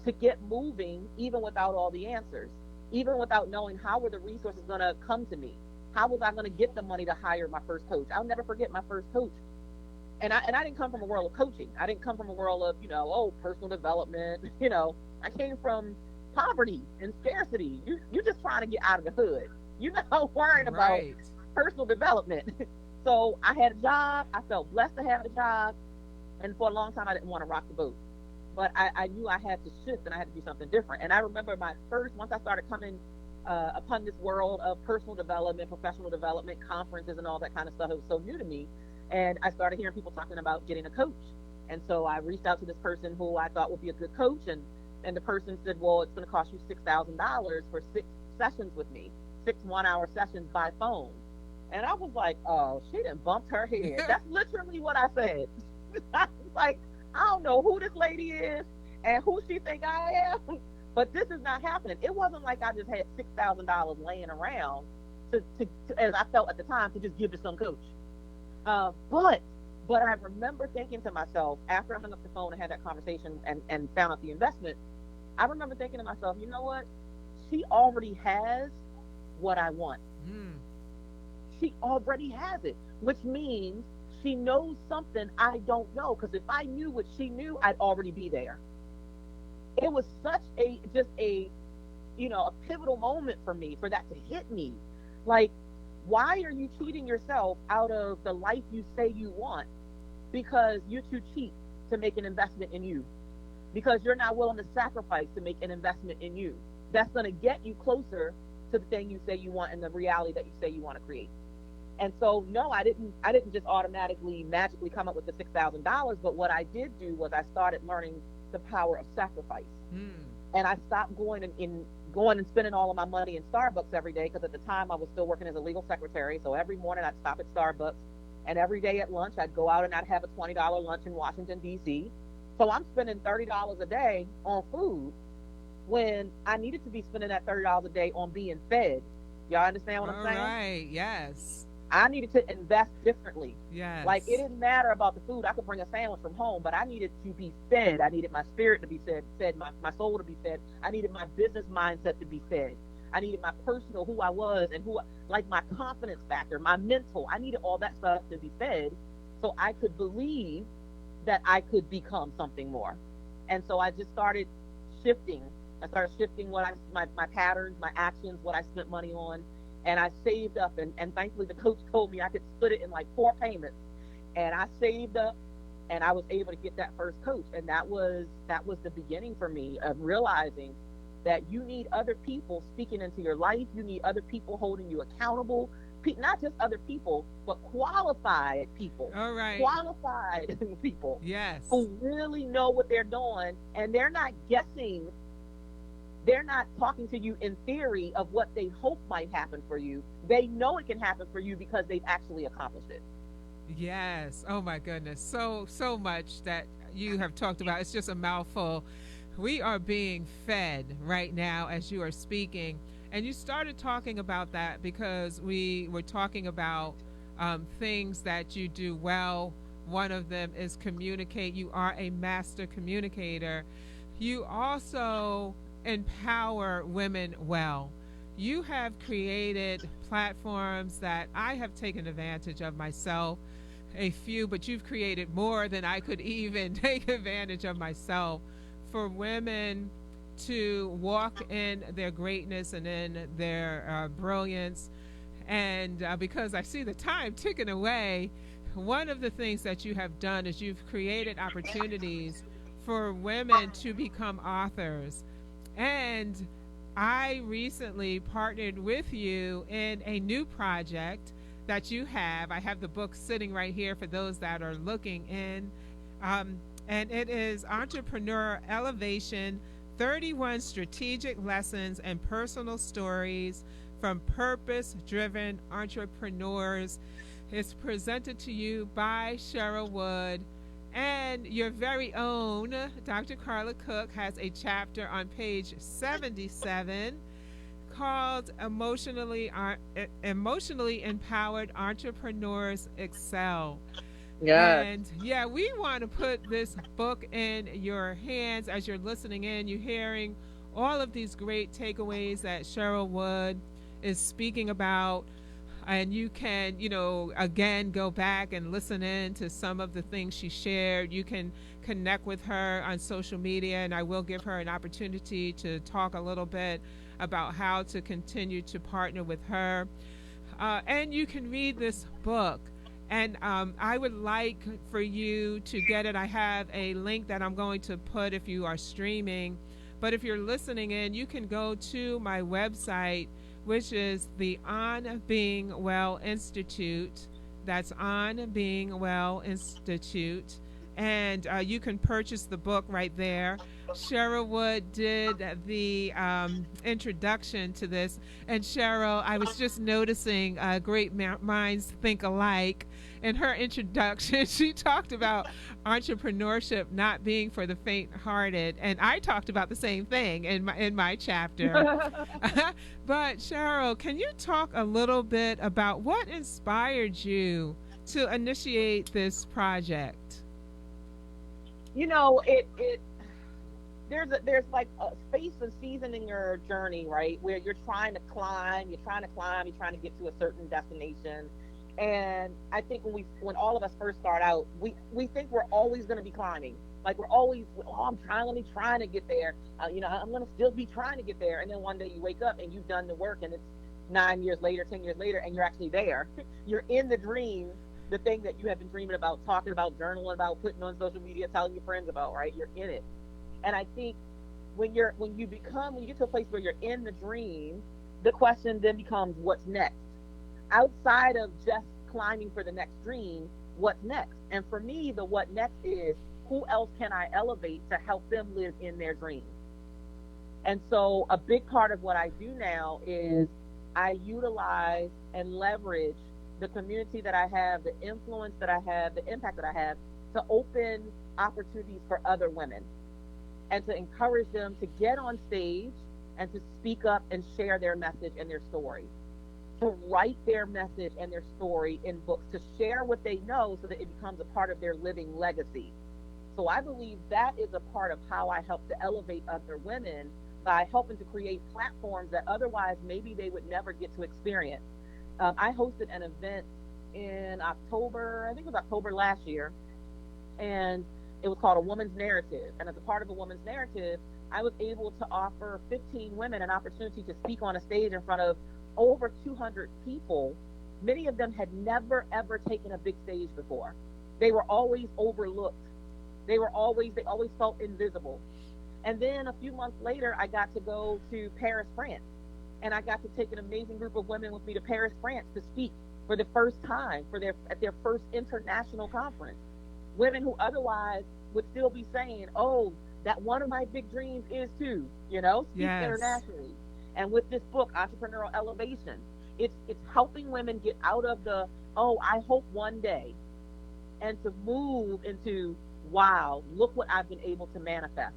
to get moving, even without all the answers, even without knowing how were the resources going to come to me. How was I going to get the money to hire my first coach? I'll never forget my first coach. And I didn't come from a world of coaching. I didn't come from a world of, personal development. I came from poverty and scarcity. You're just trying to get out of the hood. You're not worrying about personal development. So I had a job. I felt blessed to have a job. And for a long time, I didn't want to rock the boat. But I knew I had to shift and I had to do something different. And I remember once I started coming upon this world of personal development, professional development, conferences and all that kind of stuff, it was so new to me. And I started hearing people talking about getting a coach. And so I reached out to this person who I thought would be a good coach. And the person said, well, it's going to cost you $6,000 for 6 sessions with me, 6 1-hour sessions by phone. And I was like, oh, she done bumped her head. That's literally what I said. I was like, I don't know who this lady is and who she think I am, but this is not happening. It wasn't like I just had $6,000 laying around to, as I felt at the time, to just give to some coach. But I remember thinking to myself, after I hung up the phone and had that conversation and found out the investment, I remember thinking to myself, you know what? She already has what I want. She already has it, which means she knows something I don't know. Because if I knew what she knew, I'd already be there. It was such a pivotal moment for me, for that to hit me. Like, why are you cheating yourself out of the life you say you want? Because you're too cheap to make an investment in you. Because you're not willing to sacrifice to make an investment in you. That's going to get you closer to the thing you say you want and the reality that you say you want to create. And so, no, I didn't just automatically, magically come up with the $6,000. But what I did do was I started learning the power of sacrifice. And I stopped going and spending all of my money in Starbucks every day, because at the time I was still working as a legal secretary. So every morning I'd stop at Starbucks, and every day at lunch I'd go out and I'd have a $20 lunch in Washington, D.C. So I'm spending $30 a day on food when I needed to be spending that $30 a day on being fed. Y'all understand what I'm saying? All right, yes. I needed to invest differently. Yes. Like, it didn't matter about the food. I could bring a sandwich from home, but I needed to be fed. I needed my spirit to be fed, my soul to be fed. I needed my business mindset to be fed. I needed my personal, who I was and like my confidence factor, my mental. I needed all that stuff to be fed so I could believe that I could become something more. And so I just started shifting. I started shifting my patterns, my actions, what I spent money on. And I saved up, and thankfully the coach told me I could split it in like 4 payments. And I saved up, and I was able to get that first coach. And that was the beginning for me of realizing that you need other people speaking into your life. You need other people holding you accountable. Not just other people, but qualified people. All right. Qualified people. Yes. Who really know what they're doing, and they're not guessing. They're not talking to you in theory of what they hope might happen for you. They know it can happen for you because they've actually accomplished it. Yes. Oh my goodness. So much that you have talked about. It's just a mouthful. We are being fed right now as you are speaking. And you started talking about that because we were talking about things that you do well. One of them is communicate. You are a master communicator. you also empower women well. You have created platforms that I have taken advantage of myself, a few, but you've created more than I could even take advantage of myself, for women to walk in their greatness and in their brilliance. And because I see the time ticking away, one of the things that you have done is you've created opportunities for women to become authors. And I recently partnered with you in a new project that you have. I have the book sitting right here for those that are looking in. And it is Entrepreneurial Elevation, 31 Strategic Lessons and Personal Stories from Purpose-Driven Entrepreneurs. It's presented to you by Cheryl Wood. And your very own Dr. Carla Cook has a chapter on page 77 called Emotionally Empowered Entrepreneurs Excel. Yeah. And yeah, we want to put this book in your hands as you're listening in. You're hearing all of these great takeaways that Cheryl Wood is speaking about. And you can, again, go back and listen in to some of the things she shared. You can connect with her on social media, and I will give her an opportunity to talk a little bit about how to continue to partner with her. And you can read this book. And I would like for you to get it. I have a link that I'm going to put if you are streaming. But if you're listening in, you can go to my website, which is the On Being Well Institute. That's On Being Well Institute. And you can purchase the book right there. Cheryl Wood did the introduction to this. And Cheryl, I was just noticing great minds think alike. In her introduction, she talked about entrepreneurship not being for the faint-hearted, and I talked about the same thing in my chapter. But Cheryl, can you talk a little bit about what inspired you to initiate this project? There's like a space and season in your journey, right, where you're trying to climb, you're trying to get to a certain destination. And I think when all of us first start out, we think we're always going to be climbing. Like we're always, I'm trying to get there. I'm going to still be trying to get there. And then one day you wake up and you've done the work, and it's 9 years later, 10 years later, and you're actually there. You're in the dream, the thing that you have been dreaming about, talking about, journaling about, putting on social media, telling your friends about, right? You're in it. And I think when you get to a place where you're in the dream, the question then becomes, what's next? Outside of just climbing for the next dream, what's next? And for me, the what next is, who else can I elevate to help them live in their dream? And so a big part of what I do now is I utilize and leverage the community that I have, the influence that I have, the impact that I have, to open opportunities for other women and to encourage them to get on stage and to speak up and share their message and their story, to write their message and their story in books, to share what they know so that it becomes a part of their living legacy. So I believe that is a part of how I help to elevate other women, by helping to create platforms that otherwise maybe they would never get to experience. I hosted an event in October, I think it was October last year, and it was called A Woman's Narrative. And as a part of A Woman's Narrative, I was able to offer 15 women an opportunity to speak on a stage in front of over 200 people. Many of them had never, ever taken a big stage before. They were always overlooked. They always felt invisible. And then a few months later, I got to go to Paris, France. And I got to take an amazing group of women with me to Paris, France to speak for the first time at their first international conference. Women who otherwise would still be saying, oh, that one of my big dreams is to, speak internationally. And with this book, Entrepreneurial Elevation, it's helping women get out of the, oh, I hope one day, and to move into, wow, look what I've been able to manifest.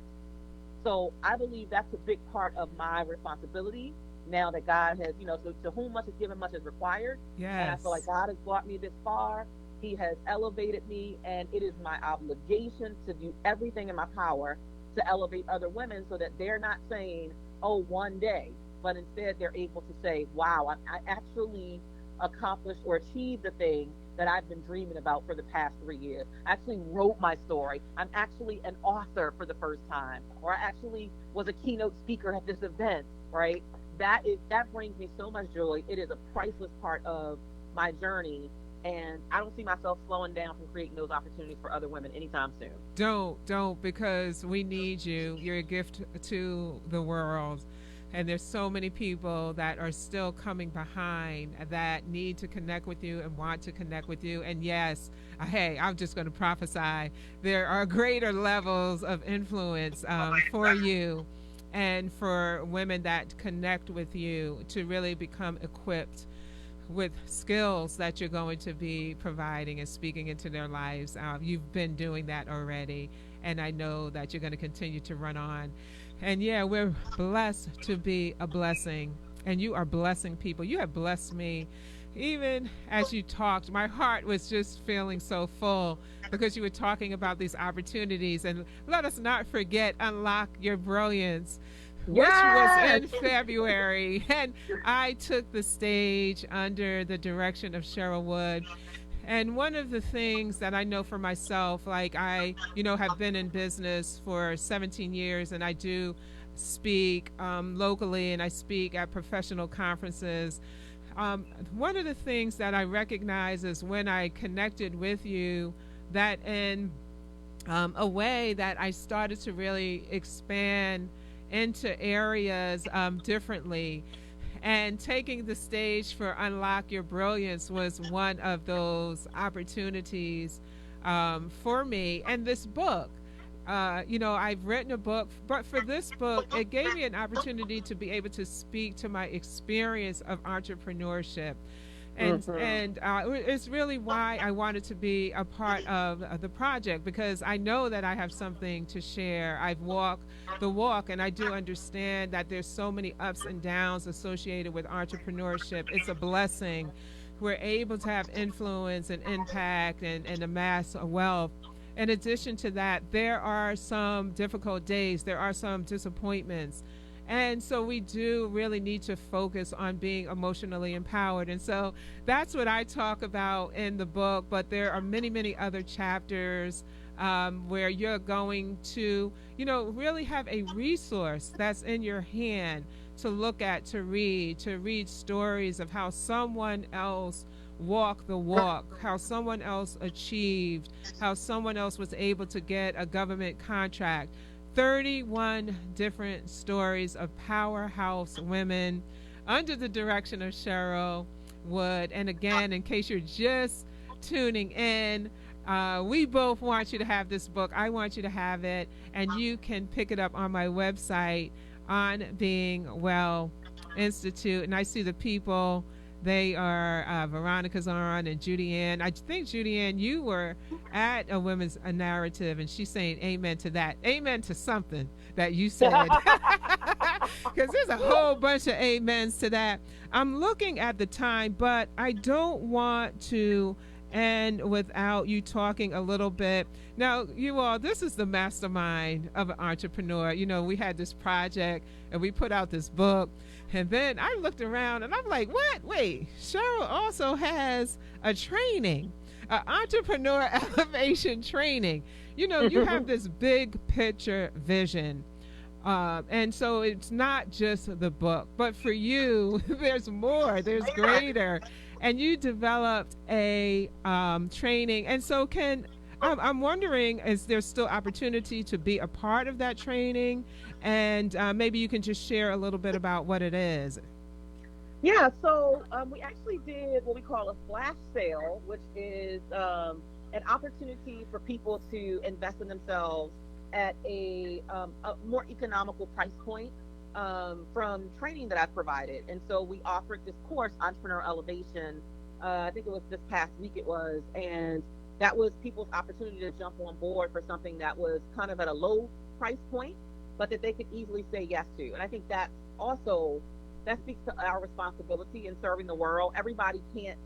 So I believe that's a big part of my responsibility now that God has, so to whom much is given, much is required. Yes. And I feel like God has brought me this far. He has elevated me, and it is my obligation to do everything in my power to elevate other women so that they're not saying, oh, one day, but instead they're able to say, wow, I actually accomplished or achieved the thing that I've been dreaming about for the past 3 years. I actually wrote my story. I'm actually an author for the first time, or I actually was a keynote speaker at this event, right? That brings me so much joy. It is a priceless part of my journey, and I don't see myself slowing down from creating those opportunities for other women anytime soon. Don't, because we need you. You're a gift to the world. And there's so many people that are still coming behind that need to connect with you and want to connect with you. And yes, hey, I'm just going to prophesy. There are greater levels of influence for you and for women that connect with you to really become equipped with skills that you're going to be providing and speaking into their lives. You've been doing that already, and I know that you're going to continue to run on. And yeah, we're blessed to be a blessing, and you are blessing people. You have blessed me. Even as you talked, my heart was just feeling so full because you were talking about these opportunities. And let us not forget Unlock Your Brilliance, which was in February. And I took the stage under the direction of Cheryl Wood. And one of the things that I know for myself, like I, have been in business for 17 years, and I do speak locally, and I speak at professional conferences. One of the things that I recognize is when I connected with you, that in a way that I started to really expand into areas differently. And taking the stage for Unlock Your Brilliance was one of those opportunities for me. And this book, I've written a book, but for this book, it gave me an opportunity to be able to speak to my experience of entrepreneurship. And it's really why I wanted to be a part of the project, because I know that I have something to share. I've walked the walk, and I do understand that there's so many ups and downs associated with entrepreneurship. It's a blessing. We're able to have influence and impact and amass wealth. In addition to that, there are some difficult days. There are some disappointments. And so we do really need to focus on being emotionally empowered. And so that's what I talk about in the book. But there are many, many other chapters where you're going to, really have a resource that's in your hand to look at, to read stories of how someone else walked the walk, how someone else achieved, how someone else was able to get a government contract. 31 different stories of powerhouse women under the direction of Cheryl Wood. And again, in case you're just tuning in, we both want you to have this book. I want you to have it, and you can pick it up on my website, On Being Well Institute. And I see the people. They are Veronica's on, and Judy Ann. I think, Judy Ann, you were at a women's narrative, and she's saying amen to that. Amen to something that you said. Because there's a whole bunch of amens to that. I'm looking at the time, but I don't want to end without you talking a little bit. Now, you all, this is the mastermind of an entrepreneur. We had this project, and we put out this book. And then I looked around and I'm like, what? Wait, Cheryl also has a training, an Entrepreneurial Elevation training. You have this big picture vision. And so it's not just the book, but for you, there's more, there's greater. And you developed a training. And so I'm wondering, is there still opportunity to be a part of that training? And maybe you can just share a little bit about what it is. Yeah, so we actually did what we call a flash sale, which is an opportunity for people to invest in themselves at a more economical price point from training that I've provided. And so we offered this course, Entrepreneurial Elevation. I think it was this past week it was. And that was people's opportunity to jump on board for something that was kind of at a low price point, but that they could easily say yes to. And I think that speaks to our responsibility in serving the world. Everybody can't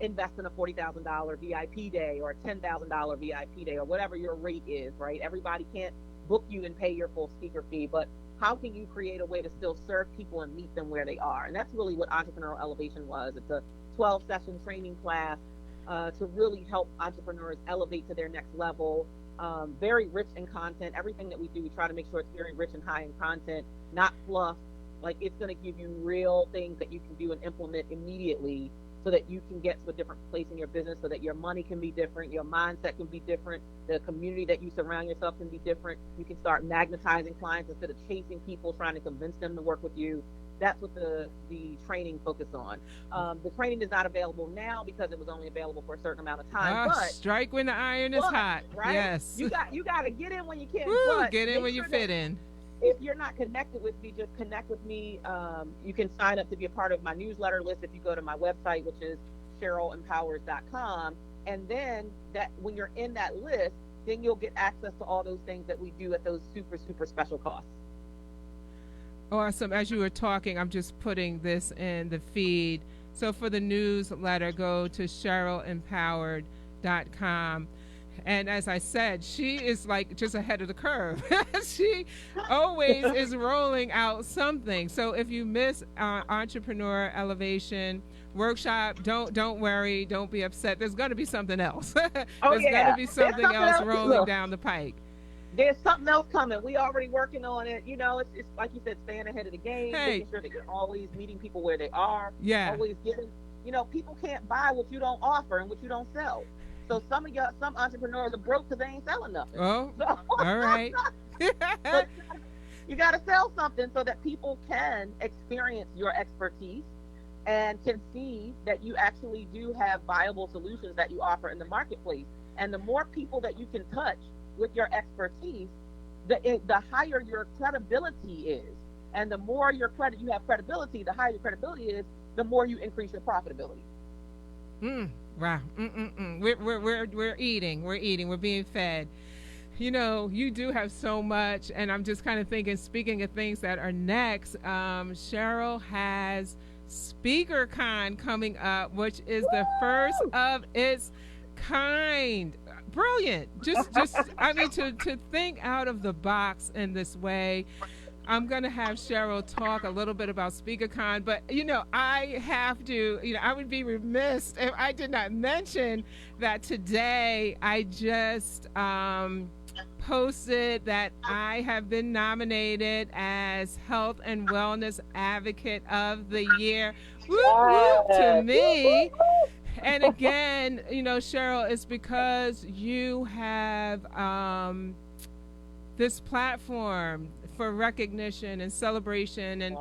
invest in a $40,000 VIP day or a $10,000 VIP day or whatever your rate is, right? Everybody can't book you and pay your full speaker fee, but how can you create a way to still serve people and meet them where they are? And that's really what Entrepreneurial Elevation was. It's a 12-session training class to really help entrepreneurs elevate to their next level. Very rich in content. Everything that we do, we try to make sure it's very rich and high in content, not fluff. Like, it's going to give you real things that you can do and implement immediately so that you can get to a different place in your business, so that your money can be different, your mindset can be different, the community that you surround yourself can be different. You can start magnetizing clients instead of chasing people, trying to convince them to work with you. That's what the training focused on. The training is not available now because it was only available for a certain amount of time. But strike when the iron is hot. Right? Yes. You got to get in when you can. Woo, but get in when you fit in. If you're not connected with me, just connect with me. You can sign up to be a part of my newsletter list if you go to my website, which is CherylEmpowers.com. And then that when you're in that list, then you'll get access to all those things that we do at those super, super special costs. Awesome. As you were talking, I'm just putting this in the feed. So for the newsletter, go to CherylEmpowered.com. And as I said, she is like just ahead of the curve. She always is rolling out something. So if you miss Entrepreneur Elevation workshop, don't worry, don't be upset. There's going to be something else. There's going to be something else rolling down the pike. There's something else coming. We already working on it. You know, it's like you said, staying ahead of the game, making sure that you're always meeting people where they are. Yeah. Always giving. You know, people can't buy what you don't offer and what you don't sell. So some entrepreneurs are broke because they ain't selling nothing. Oh, so, all right. You got to sell something so that people can experience your expertise and can see that you actually do have viable solutions that you offer in the marketplace. And the more people that you can touch with your expertise, the higher your credibility is. And the more you have credibility, the higher your credibility is, the more you increase your profitability. Wow. We're eating. We're being fed. You know, you do have so much, and I'm just kind of thinking, speaking of things that are next, Cheryl has SpeakerCon coming up, which is the first of its kind. Brilliant. Just I mean, to think out of the box in this way. I'm going to have Cheryl talk a little bit about SpeakerCon, but, you know, I have to, you know, I would be remiss if I did not mention that today I just posted that I have been nominated as Health and Wellness Advocate of the Year. Whoop, whoop, to me. And again, you know, Cheryl, it's because you have this platform for recognition and celebration, and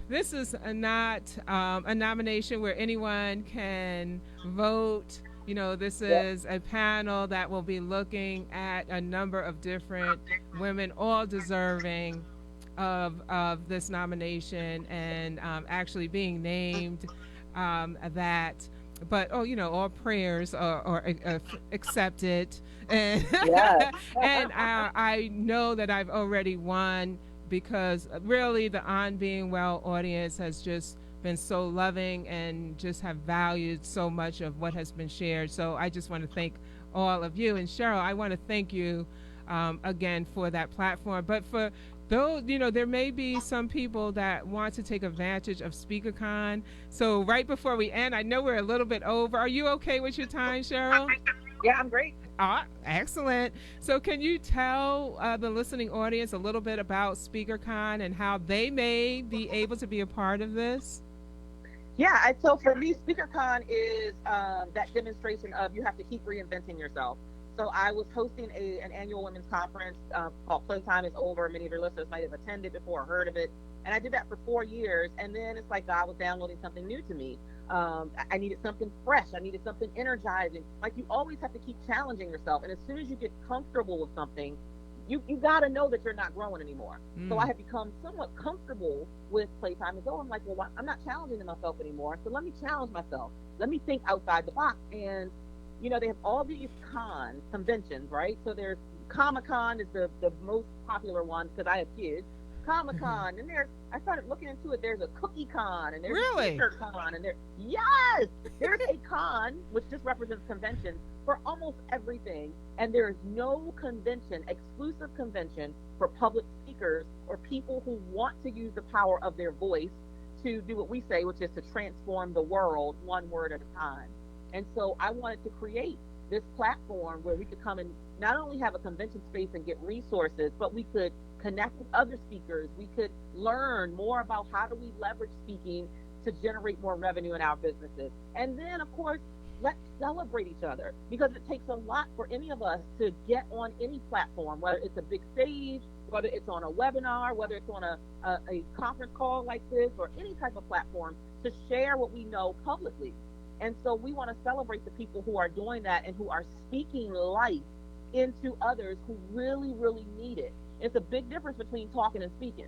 this is not a nomination where anyone can vote. You know, this is a panel that will be looking at a number of different women, all deserving of this nomination, and actually being named that. But you know, all prayers are accepted, and and I know that I've already won, because really the On Being Well audience has just been so loving and just have valued so much of what has been shared. So I just want to thank all of you. And Cheryl, I want to thank you again for that platform. But for those, you know, there may be some people that want to take advantage of SpeakerCon. So right before we end, I know we're a little bit over. Are you okay with your time, Cheryl? Yeah, I'm great. Excellent. So can you tell the listening audience a little bit about SpeakerCon and how they may be able to be a part of this? Yeah, so for me, SpeakerCon is that demonstration of you have to keep reinventing yourself. So I was hosting an annual women's conference called Playtime is Over. Many of your listeners might have attended before or heard of it. And I did that for 4 years. And then it's like God was downloading something new to me. I needed something fresh. I needed something energizing. Like, you always have to keep challenging yourself. And as soon as you get comfortable with something, you got to know that you're not growing anymore. So I have become somewhat comfortable with Playtime is Over. I'm like, well, I'm not challenging myself anymore. So let me challenge myself. Let me think outside the box. And you know, they have all these conventions, right? So there's Comic-Con is the most popular one because I have kids. Comic-Con, and I started looking into it. There's a Cookie Con, and there's a SpeakerCon, and there's a con, which just represents convention, for almost everything. And there is no convention, exclusive convention, for public speakers or people who want to use the power of their voice to do what we say, which is to transform the world one word at a time. And so I wanted to create this platform where we could come and not only have a convention space and get resources, but we could connect with other speakers. We could learn more about how do we leverage speaking to generate more revenue in our businesses. And then, of course, let's celebrate each other, because it takes a lot for any of us to get on any platform, whether it's a big stage, whether it's on a webinar, whether it's on a conference call like this, or any type of platform, to share what we know publicly. And so we want to celebrate the people who are doing that and who are speaking life into others who really, really need it. It's a big difference between talking and speaking.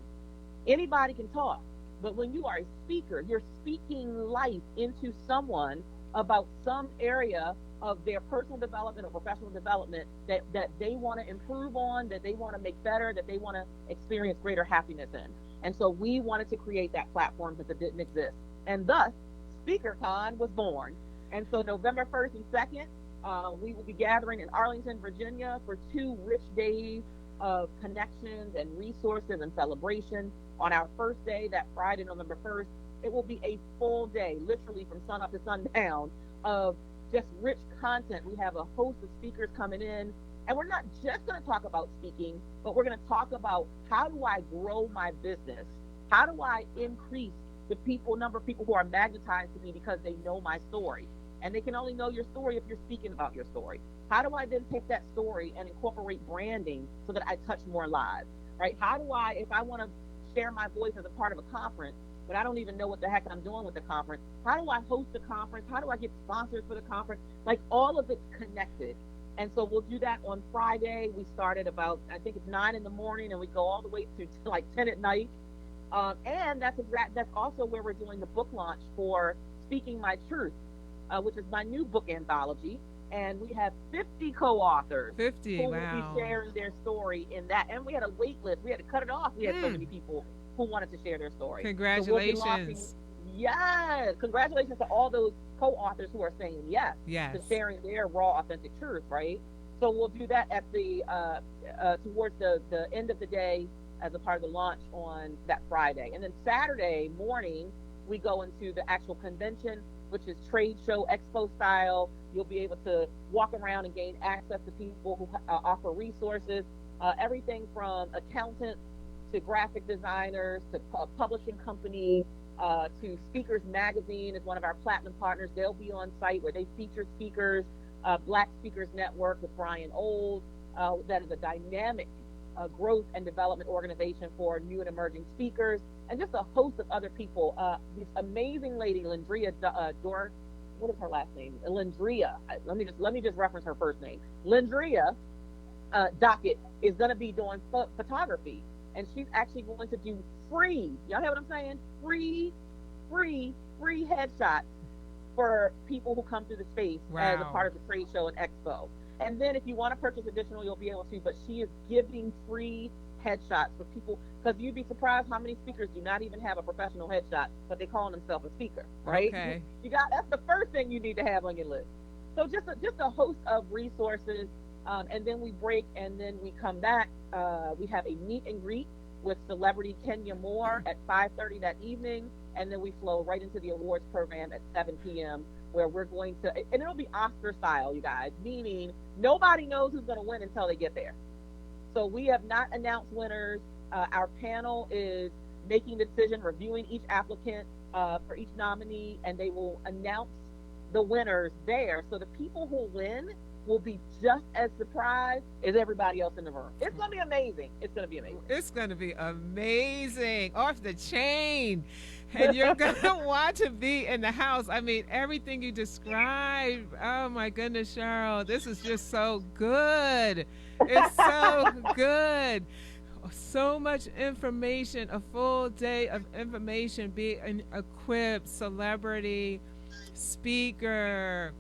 Anybody can talk, but when you are a speaker, you're speaking life into someone about some area of their personal development or professional development that they want to improve on, that they want to make better, that they want to experience greater happiness in. And so we wanted to create that platform because it didn't exist. And thus, SpeakerCon was born. And so November 1st and 2nd, we will be gathering in Arlington, Virginia for 2 rich days of connections and resources and celebration. On our first day, that Friday, November 1st, it will be a full day, literally from sun up to sundown, of just rich content. We have a host of speakers coming in, and we're not just going to talk about speaking, but we're going to talk about how do I grow my business? How do I increase the number of people who are magnetized to me because they know my story? And they can only know your story if you're speaking about your story. How do I then take that story and incorporate branding so that I touch more lives, right? How do I, if I want to share my voice as a part of a conference, but I don't even know what the heck I'm doing with the conference, how do I host the conference? How do I get sponsors for the conference? Like, all of it's connected. And so we'll do that on Friday. We start at about, I think it's 9 in the morning, and we go all the way to like 10 at night. And that's also where we're doing the book launch for Speaking My Truth, which is my new book anthology. And we have 50 co-authors 50, who wow. will be sharing their story in that. And we had a wait list. We had to cut it off. We had so many people who wanted to share their story. Congratulations. So yes. Congratulations to all those co-authors who are saying yes to sharing their raw, authentic truth, right? So we'll do that at the towards the end of the day as a part of the launch on that Friday. And then Saturday morning, we go into the actual convention, which is trade show expo style. You'll be able to walk around and gain access to people who offer resources, everything from accountants to graphic designers to publishing companies, to Speakers Magazine is one of our platinum partners. They'll be on site where they feature speakers. Black Speakers Network with Brian Old, that is a dynamic growth and development organization for new and emerging speakers, and just a host of other people. This amazing lady, Lindria what is her last name? Lindria. Let me just reference her first name. Lindria Dockett is going to be doing photography, and she's actually going to do free. Y'all hear what I'm saying? Free headshots for people who come through the space as a part of the trade show and expo. And then if you want to purchase additional, you'll be able to, but she is giving free headshots for people, because you'd be surprised how many speakers do not even have a professional headshot, but they call themselves a speaker, right? Okay. That's the first thing you need to have on your list. So just a host of resources, and then we break, and then we come back. We have a meet and greet with celebrity Kenya Moore at 5:30 that evening, and then we flow right into the awards program at 7 p.m., where we're going to, and it'll be Oscar style, you guys, meaning nobody knows who's going to win until they get there. So we have not announced winners. Our panel is making the decision, reviewing each applicant for each nominee, and they will announce the winners there. So the people who win will be just as surprised as everybody else in the room. It's going to be amazing. It's going to be amazing. It's going to be amazing. Off the chain. And you're going to want to be in the house. I mean, everything you described. Oh, my goodness, Cheryl. This is just so good. It's so good. So much information, a full day of information, being equipped, celebrity, speaker.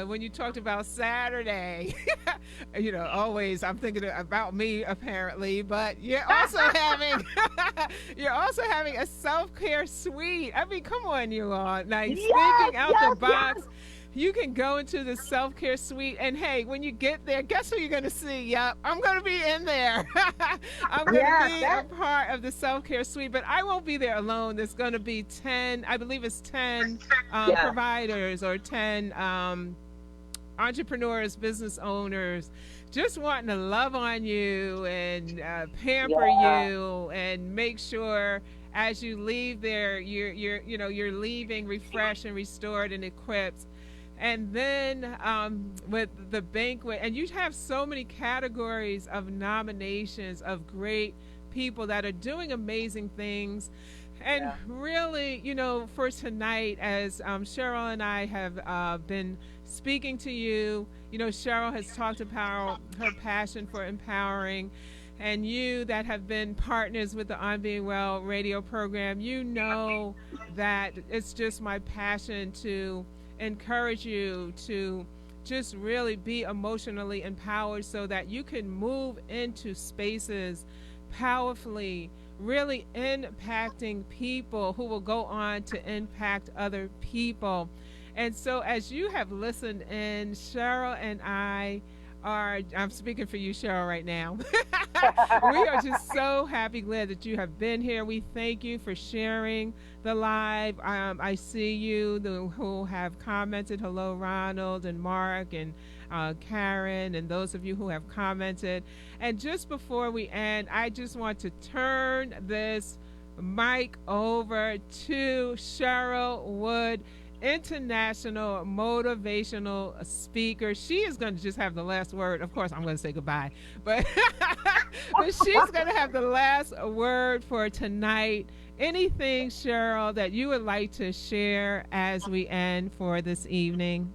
When you talked about Saturday, always I'm thinking about me apparently, but you're also having a self-care suite. I mean, come on, you all. Like, thinking out the box. you can go into the self-care suite, and hey, when you get there, guess who you're going to see? Yep, I'm going to be in there. I'm going to Yeah, be a that. part of the self-care suite, but I won't be there alone. There's going to be 10, I believe it's 10 Yeah, providers, or 10 entrepreneurs, business owners, just wanting to love on you and pamper yeah, you and make sure as you leave there, you're leaving refreshed and restored and equipped. And then with the banquet, and you have so many categories of nominations of great people that are doing amazing things. And yeah. really, for tonight, as Cheryl and I have been speaking to you, Cheryl has talked about her passion for empowering, and you that have been partners with the On Being Well radio program, that it's just my passion to encourage you to just really be emotionally empowered so that you can move into spaces powerfully, really impacting people who will go on to impact other people. And so, as you have listened in, Cheryl and I'm speaking for you, Cheryl, right now. We are just so happy, glad that you have been here. We thank you for sharing the live. I see you who have commented. Hello, Ronald and Mark and Karen, and those of you who have commented. And just before we end, I just want to turn this mic over to Cheryl Wood, international motivational speaker. She is going to just have the last word. Of course, I'm going to say goodbye, but but she's going to have the last word for tonight. Anything, Cheryl, that you would like to share as we end for this evening?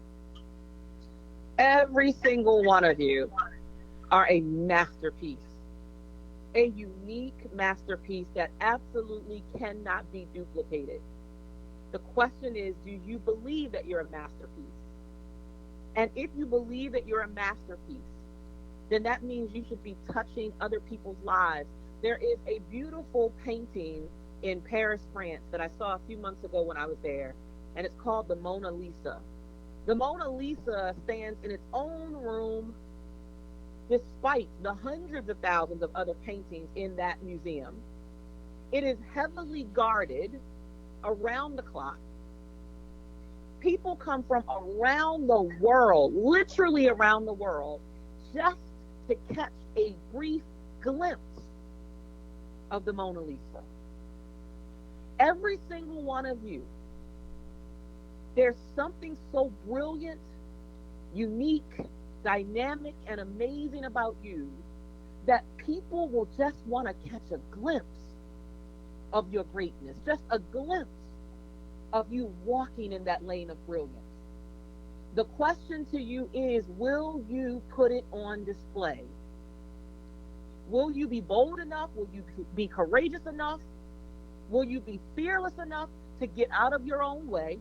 Every single one of you are a masterpiece, a unique masterpiece that absolutely cannot be duplicated. The question is, do you believe that you're a masterpiece? And if you believe that you're a masterpiece, then that means you should be touching other people's lives. There is a beautiful painting in Paris, France, that I saw a few months ago when I was there, and it's called the Mona Lisa. The Mona Lisa stands in its own room despite the hundreds of thousands of other paintings in that museum. It is heavily guarded around the clock. People come from around the world, literally around the world, just to catch a brief glimpse of the Mona Lisa. Every single one of you, there's something so brilliant, unique, dynamic, and amazing about you that people will just want to catch a glimpse of your greatness, just a glimpse of you walking in that lane of brilliance. The question to you is, will you put it on display? Will you be bold enough? Will you be courageous enough? Will you be fearless enough to get out of your own way,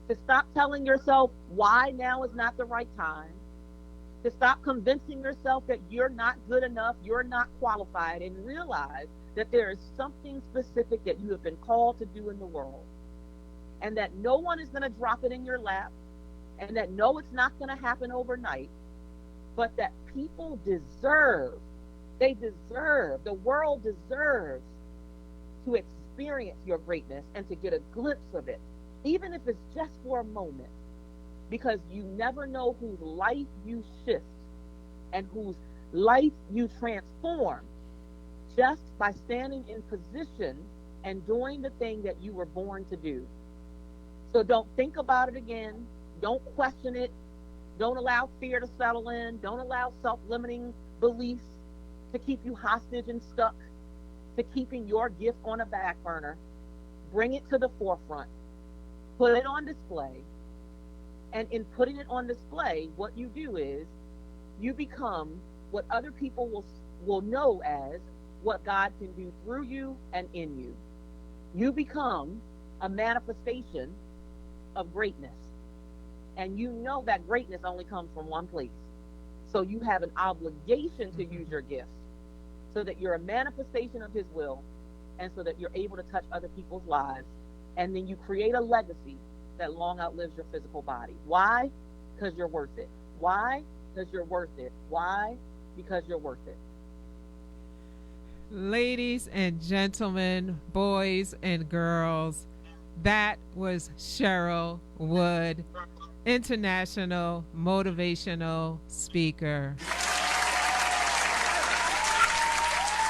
to stop telling yourself why now is not the right time, to stop convincing yourself that you're not good enough, you're not qualified, and realize that there is something specific that you have been called to do in the world, and that no one is going to drop it in your lap, and that no, it's not going to happen overnight, but that people deserve, the world deserves to experience your greatness and to get a glimpse of it, even if it's just for a moment, because you never know whose life you shift and whose life you transform just by standing in position and doing the thing that you were born to do. So don't think about it again. Don't question it. Don't allow fear to settle in. Don't allow self-limiting beliefs to keep you hostage and stuck to keeping your gift on a back burner. Bring it to the forefront. Put it on display. And in putting it on display, what you do is you become what other people will know as what God can do through you and in you. You become a manifestation of greatness. And you know that greatness only comes from one place. So you have an obligation to use your gifts so that you're a manifestation of His will and so that you're able to touch other people's lives. And then you create a legacy that long outlives your physical body. Why? Because you're worth it. Why? Because you're worth it. Why? Because you're worth it. Ladies and gentlemen, boys and girls, that was Cheryl Wood, international motivational speaker.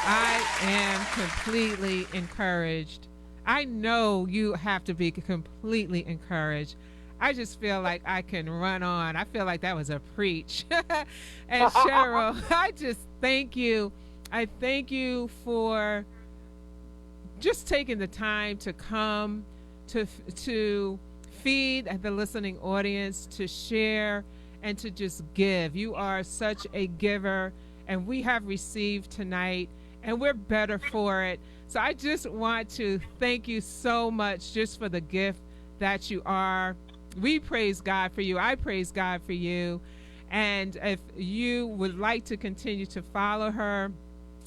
I am completely encouraged. I know you have to be completely encouraged. I just feel like I can run on. I feel like that was a preach. And Cheryl, I just thank you. I thank you for just taking the time to come to feed the listening audience, to share, and to just give. You are such a giver, and we have received tonight, and we're better for it. So I just want to thank you so much just for the gift that you are. We praise God for you. I praise God for you. And if you would like to continue to follow her,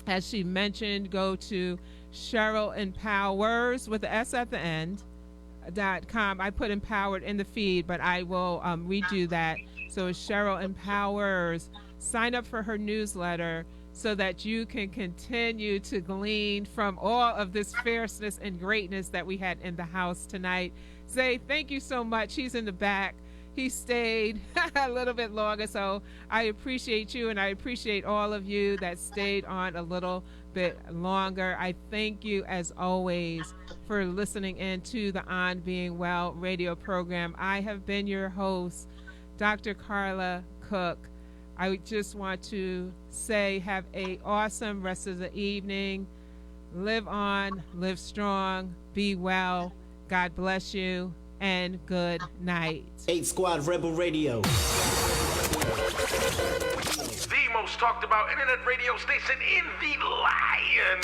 as she mentioned, go to Cheryl Empowers with the S at the end .com. I put empowered in the feed, but I will redo that. So it's Cheryl Empowers. Sign up for her newsletter so that you can continue to glean from all of this fierceness and greatness that we had in the house tonight. Say thank you so much. He's in the back. He stayed a little bit longer, so I appreciate you, and I appreciate all of you that stayed on a little bit longer. I thank you, as always, for listening in to the On Being Well radio program. I have been your host, Dr. Carla Cook. I just want to say have an awesome rest of the evening. Live on, live strong, be well. God bless you, and good night. 8 Squad Rebel Radio. The most talked about internet radio station in the land.